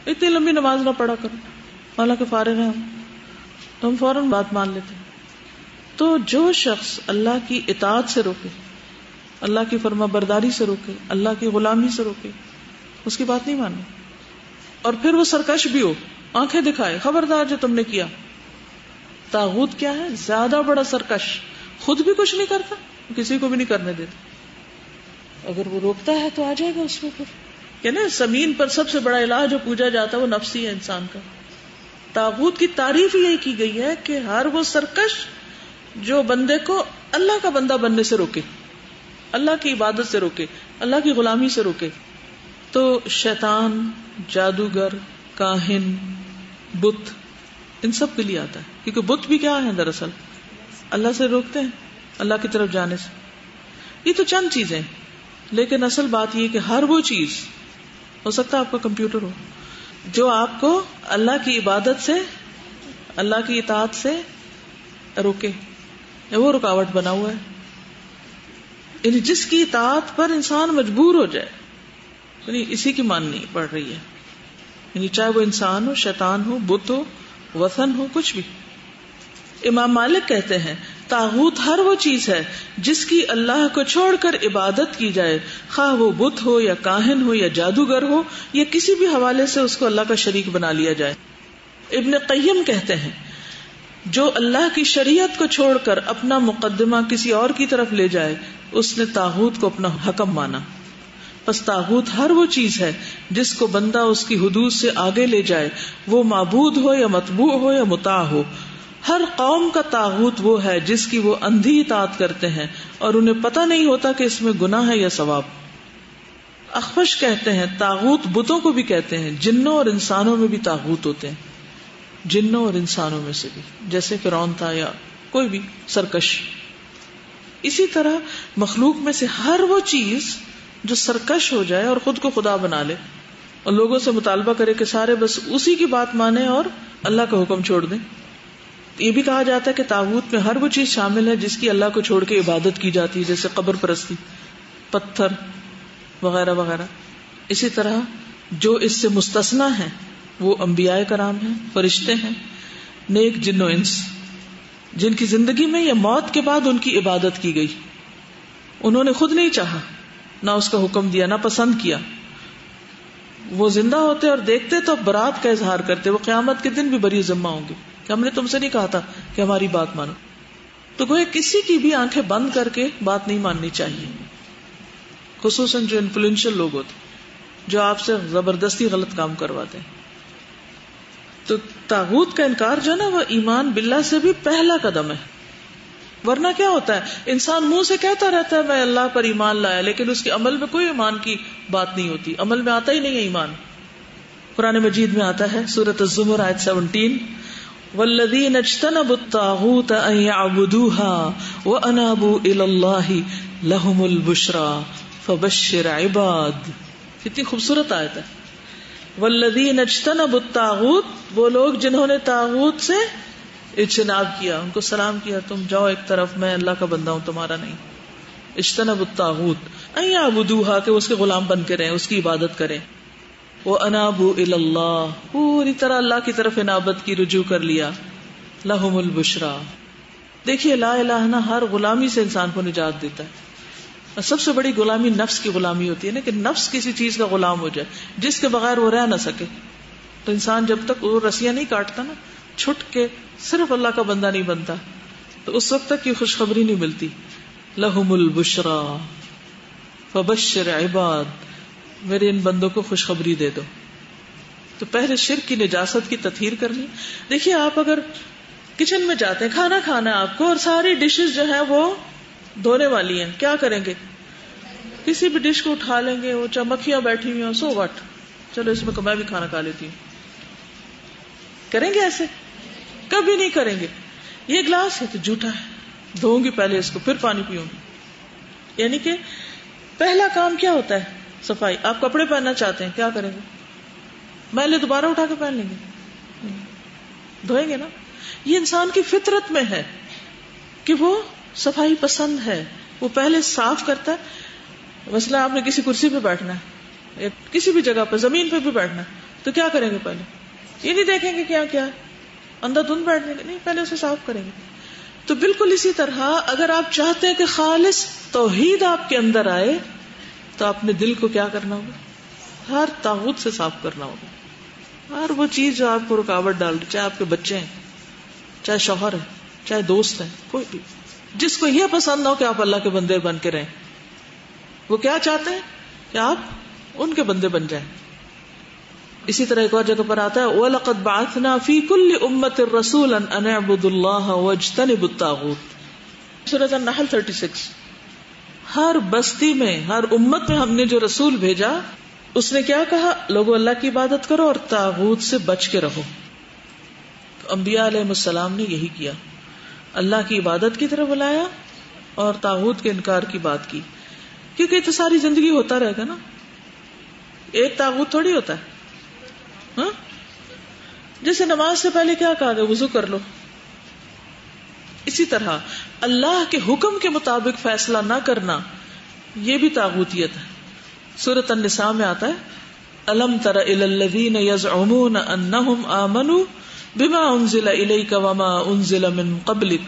Speaker 3: اتنی لمبی نماز نہ پڑھا کرو، حالانکہ فارغ ہیں ہم، تو ہم فوراً بات مان لیتے ہیں. تو جو شخص اللہ کی اطاعت سے روکے، اللہ کی فرما برداری سے روکے، اللہ کی غلامی سے روکے، اس کی بات نہیں ماننی. اور پھر وہ سرکش بھی ہو، آنکھیں دکھائے، خبردار جو تم نے کیا. طاغوت کیا ہے؟ زیادہ بڑا سرکش، خود بھی کچھ نہیں کرتا، کسی کو بھی نہیں کرنے دیتا. اگر وہ روکتا ہے تو آ جائے گا اس میں. پھر کہ نا زمین پر سب سے بڑا الہ جو پوجا جاتا ہے وہ نفسی ہے انسان کا. طاغوت کی تعریف یہی کی گئی ہے کہ ہر وہ سرکش جو بندے کو اللہ کا بندہ بننے سے روکے، اللہ کی عبادت سے روکے، اللہ کی غلامی سے روکے. تو شیطان، جادوگر، کاہن، بت، ان سب کے لیے آتا ہے. کیونکہ بت بھی کیا ہے دراصل؟ اللہ سے روکتے ہیں، اللہ کی طرف جانے سے. یہ تو چند چیزیں، لیکن اصل بات یہ کہ ہر وہ چیز، ہو سکتا ہے آپ کا کمپیوٹر ہو، جو آپ کو اللہ کی عبادت سے، اللہ کی اطاعت سے روکے، وہ رکاوٹ بنا ہوا ہے. یعنی جس کی اطاعت پر انسان مجبور ہو جائے، یعنی اسی کی ماننی پڑ رہی ہے. یعنی چاہے وہ انسان ہو، شیطان ہو، بت ہو، وثن ہو، کچھ بھی. امام مالک کہتے ہیں طاغوت ہر وہ چیز ہے جس کی اللہ کو چھوڑ کر عبادت کی جائے، خواہ وہ بت ہو یا کاہن ہو یا جادوگر ہو، یا کسی بھی حوالے سے اس کو اللہ کا شریک بنا لیا جائے. ابن قیم کہتے ہیں جو اللہ کی شریعت کو چھوڑ کر اپنا مقدمہ کسی اور کی طرف لے جائے اس نے طاغوت کو اپنا حکم مانا. پس طاغوت ہر وہ چیز ہے جس کو بندہ اس کی حدود سے آگے لے جائے، وہ معبود ہو یا متبوع ہو یا مطاع ہو. ہر قوم کا طاغوت وہ ہے جس کی وہ اندھی اطاعت کرتے ہیں اور انہیں پتہ نہیں ہوتا کہ اس میں گناہ ہے یا ثواب. اخفش کہتے ہیں طاغوت بتوں کو بھی کہتے ہیں، جنوں اور انسانوں میں بھی طاغوت ہوتے ہیں، جنوں اور انسانوں میں سے بھی، جیسے فرعون تھا یا کوئی بھی سرکش. اسی طرح مخلوق میں سے ہر وہ چیز جو سرکش ہو جائے اور خود کو خدا بنا لے اور لوگوں سے مطالبہ کرے کہ سارے بس اسی کی بات مانیں اور اللہ کا حکم چھوڑ دیں. یہ بھی کہا جاتا ہے کہ طاغوت میں ہر وہ چیز شامل ہے جس کی اللہ کو چھوڑ کے عبادت کی جاتی ہے، جیسے قبر پرستی، پتھر وغیرہ وغیرہ. اسی طرح جو اس سے مستثنا ہیں وہ انبیاء کرام ہیں، فرشتے ہیں، نیک جن و انس، جن کی زندگی میں یا موت کے بعد ان کی عبادت کی گئی. انہوں نے خود نہیں چاہا، نہ اس کا حکم دیا، نہ پسند کیا. وہ زندہ ہوتے اور دیکھتے تو برات کا اظہار کرتے. وہ قیامت کے دن بھی بری ذمہ ہوں گے کہ ہم نے تم سے نہیں کہا تھا کہ ہماری بات مانو. تو کوئی کسی کی بھی آنکھیں بند کر کے بات نہیں ماننی چاہیے، خصوصاً جو انفلوئنشل لوگ ہوتے جو آپ سے زبردستی غلط کام کرواتے ہیں. تو طاغوت کا انکار جو ہے نا وہ ایمان باللہ سے بھی پہلا قدم ہے. ورنہ کیا ہوتا ہے انسان منہ سے کہتا رہتا ہے میں اللہ پر ایمان لایا، لیکن اس کے عمل میں کوئی ایمان کی بات نہیں ہوتی، عمل میں آتا ہی نہیں ہے ایمان. قرآن مجید میں آتا ہے سورۃ الزمر آیت 17 والذین اجتنبوا الطاغوت ان يعبدوها وانابوا الى اللہ لهم البشرى فبشر عباد. کتنی خوبصورت آیت ہے. والذین اجتنبوا الطاغوت، وہ لوگ جنہوں نے طاغوت سے اجتناب کیا، ان کو سلام کیا تم جاؤ ایک طرف، میں اللہ کا بندہ ہوں تمہارا نہیں. اجتنبوا الطاغوت ان يعبدوها کہ اس کے غلام بن کے رہیں، اس کی عبادت کریں. وَأَنَابُوا إِلَى اللَّهِ پوری طرح اللہ کی طرف انابت کی، رجوع کر لیا. لَهُمُ الْبُشْرَى. دیکھیے لا الہ نہ ہر غلامی سے انسان کو نجات دیتا ہے. اور سب سے بڑی غلامی نفس کی غلامی ہوتی ہے نا، کہ نفس کسی چیز کا غلام ہو جائے جس کے بغیر وہ رہ نہ سکے. تو انسان جب تک وہ رسیاں نہیں کاٹتا نا، چھٹ کے صرف اللہ کا بندہ نہیں بنتا، تو اس وقت تک یہ خوشخبری نہیں ملتی. لَهُمُ الْبُشْرَى فَبَشِّرْ عِبَادِ، میرے ان بندوں کو خوشخبری دے دو. تو پہلے شرک کی نجاست کی تطہیر کرنی. دیکھیے آپ اگر کچن میں جاتے ہیں، کھانا کھانا ہے آپ کو، اور ساری ڈشز جو ہیں وہ دھونے والی ہیں، کیا کریں گے؟ کسی بھی ڈش کو اٹھا لیں گے، وہ چاہے مکھیاں بیٹھی ہوئی ہوں، سو واٹ، چلو اس میں میں بھی کھانا کھا لیتی ہوں. کریں گے ایسے؟ کبھی نہیں کریں گے. یہ گلاس ہے تو جھوٹا ہے، دھوؤں گی پہلے اس کو پھر پانی پیوں گی. یعنی کہ پہلا کام کیا ہوتا ہے؟ صفائی. آپ کپڑے پہننا چاہتے ہیں، کیا کریں گے؟ میلے دوبارہ اٹھا کے پہن لیں گے، دھوئیں گے نا. یہ انسان کی فطرت میں ہے کہ وہ صفائی پسند ہے، وہ پہلے صاف کرتا ہے. مثلا آپ نے کسی کرسی پہ بیٹھنا ہے یا کسی بھی جگہ پہ، زمین پہ بھی بیٹھنا ہے، تو کیا کریں گے؟ پہلے یہ نہیں دیکھیں گے کیا کیا اندر دھند بیٹھنے کے، نہیں، پہلے اسے صاف کریں گے. تو بالکل اسی طرح اگر آپ چاہتے ہیں کہ خالص توحید آپ کے اندر آئے تو اپنے دل کو کیا کرنا ہوگا؟ ہر طاغوت سے صاف کرنا ہوگا. ہر وہ چیز جو آپ کو رکاوٹ ڈال رہی، چاہے آپ کے بچے ہیں، چاہے شوہر ہے، چاہے دوست ہیں، کوئی بھی، جس کو یہ پسند نہ ہو کہ آپ اللہ کے بندے بن کے رہیں. وہ کیا چاہتے ہیں کہ آپ ان کے بندے بن جائیں. اسی طرح ایک اور جگہ پر آتا ہے وَلَقَدْ بَعَثْنَا فِي كُلِّ أُمَّةٍ رَسُولًا أَنِ اعْبُدُوا اللَّهَ وَاجْتَنِبُوا الطَّاغُوتَ. سورۃ النحل 36. ہر بستی میں، ہر امت میں ہم نے جو رسول بھیجا اس نے کیا کہا؟ لوگوں اللہ کی عبادت کرو اور طاغوت سے بچ کے رہو. انبیاء علیہ السلام نے یہی کیا، اللہ کی عبادت کی طرف بلایا اور طاغوت کے انکار کی بات کی. کیونکہ یہ تو ساری زندگی ہوتا رہے گا نا، ایک طاغوت تھوڑی ہوتا ہے. ہاں، جیسے نماز سے پہلے کیا کہا گیا؟ وضو کر لو. اسی طرح اللہ کے حکم کے مطابق فیصلہ نہ کرنا، یہ بھی طاغوتیت ہے. سورۃ النساء میں آتا ہے الم تر الی الذین یزعمون انہم آمنوا بما انزل الیک وما انزل من قبلک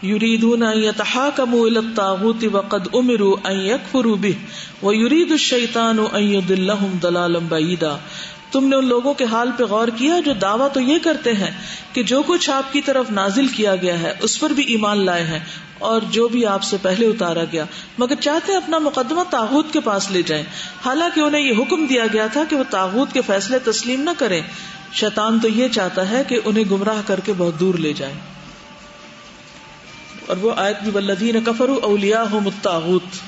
Speaker 3: یریدون ان یتحاکموا الی الطاغوت وقد امروا ان یکفروا به ویرید الشیطان ان یضلهم ضلالا بعیدا. تم نے ان لوگوں کے حال پہ غور کیا جو دعویٰ تو یہ کرتے ہیں کہ جو کچھ آپ کی طرف نازل کیا گیا ہے اس پر بھی ایمان لائے ہیں اور جو بھی آپ سے پہلے اتارا گیا، مگر چاہتے ہیں اپنا مقدمہ طاغوت کے پاس لے جائیں، حالانکہ انہیں یہ حکم دیا گیا تھا کہ وہ طاغوت کے فیصلے تسلیم نہ کریں. شیطان تو یہ چاہتا ہے کہ انہیں گمراہ کر کے بہت دور لے جائیں. اور وہ آیت بھی والذین کفروا اولیاءہم الطاغوت،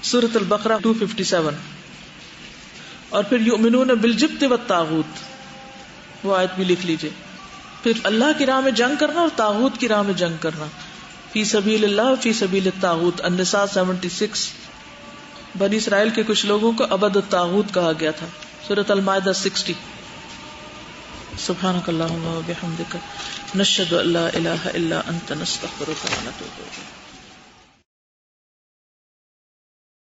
Speaker 3: سورۃ البقرہ 257. اور پھر یؤمنون بالجبت والطاغوت، وہ آیت بھی لکھ لیجئے. پھر اللہ کی راہ میں جنگ کرنا اور طاغوت کی راہ میں جنگ کرنا، فی سبیل اللہ فی سبیل الطاغوت. النساء 76. بنی اسرائیل کے کچھ لوگوں کو عبد الطاغوت کہا گیا تھا، سورۃ المائدہ 60. سبحانک اللہم و بحمدک نشہد ان لا الہ الا انت نستغفرک و نتوب الیک.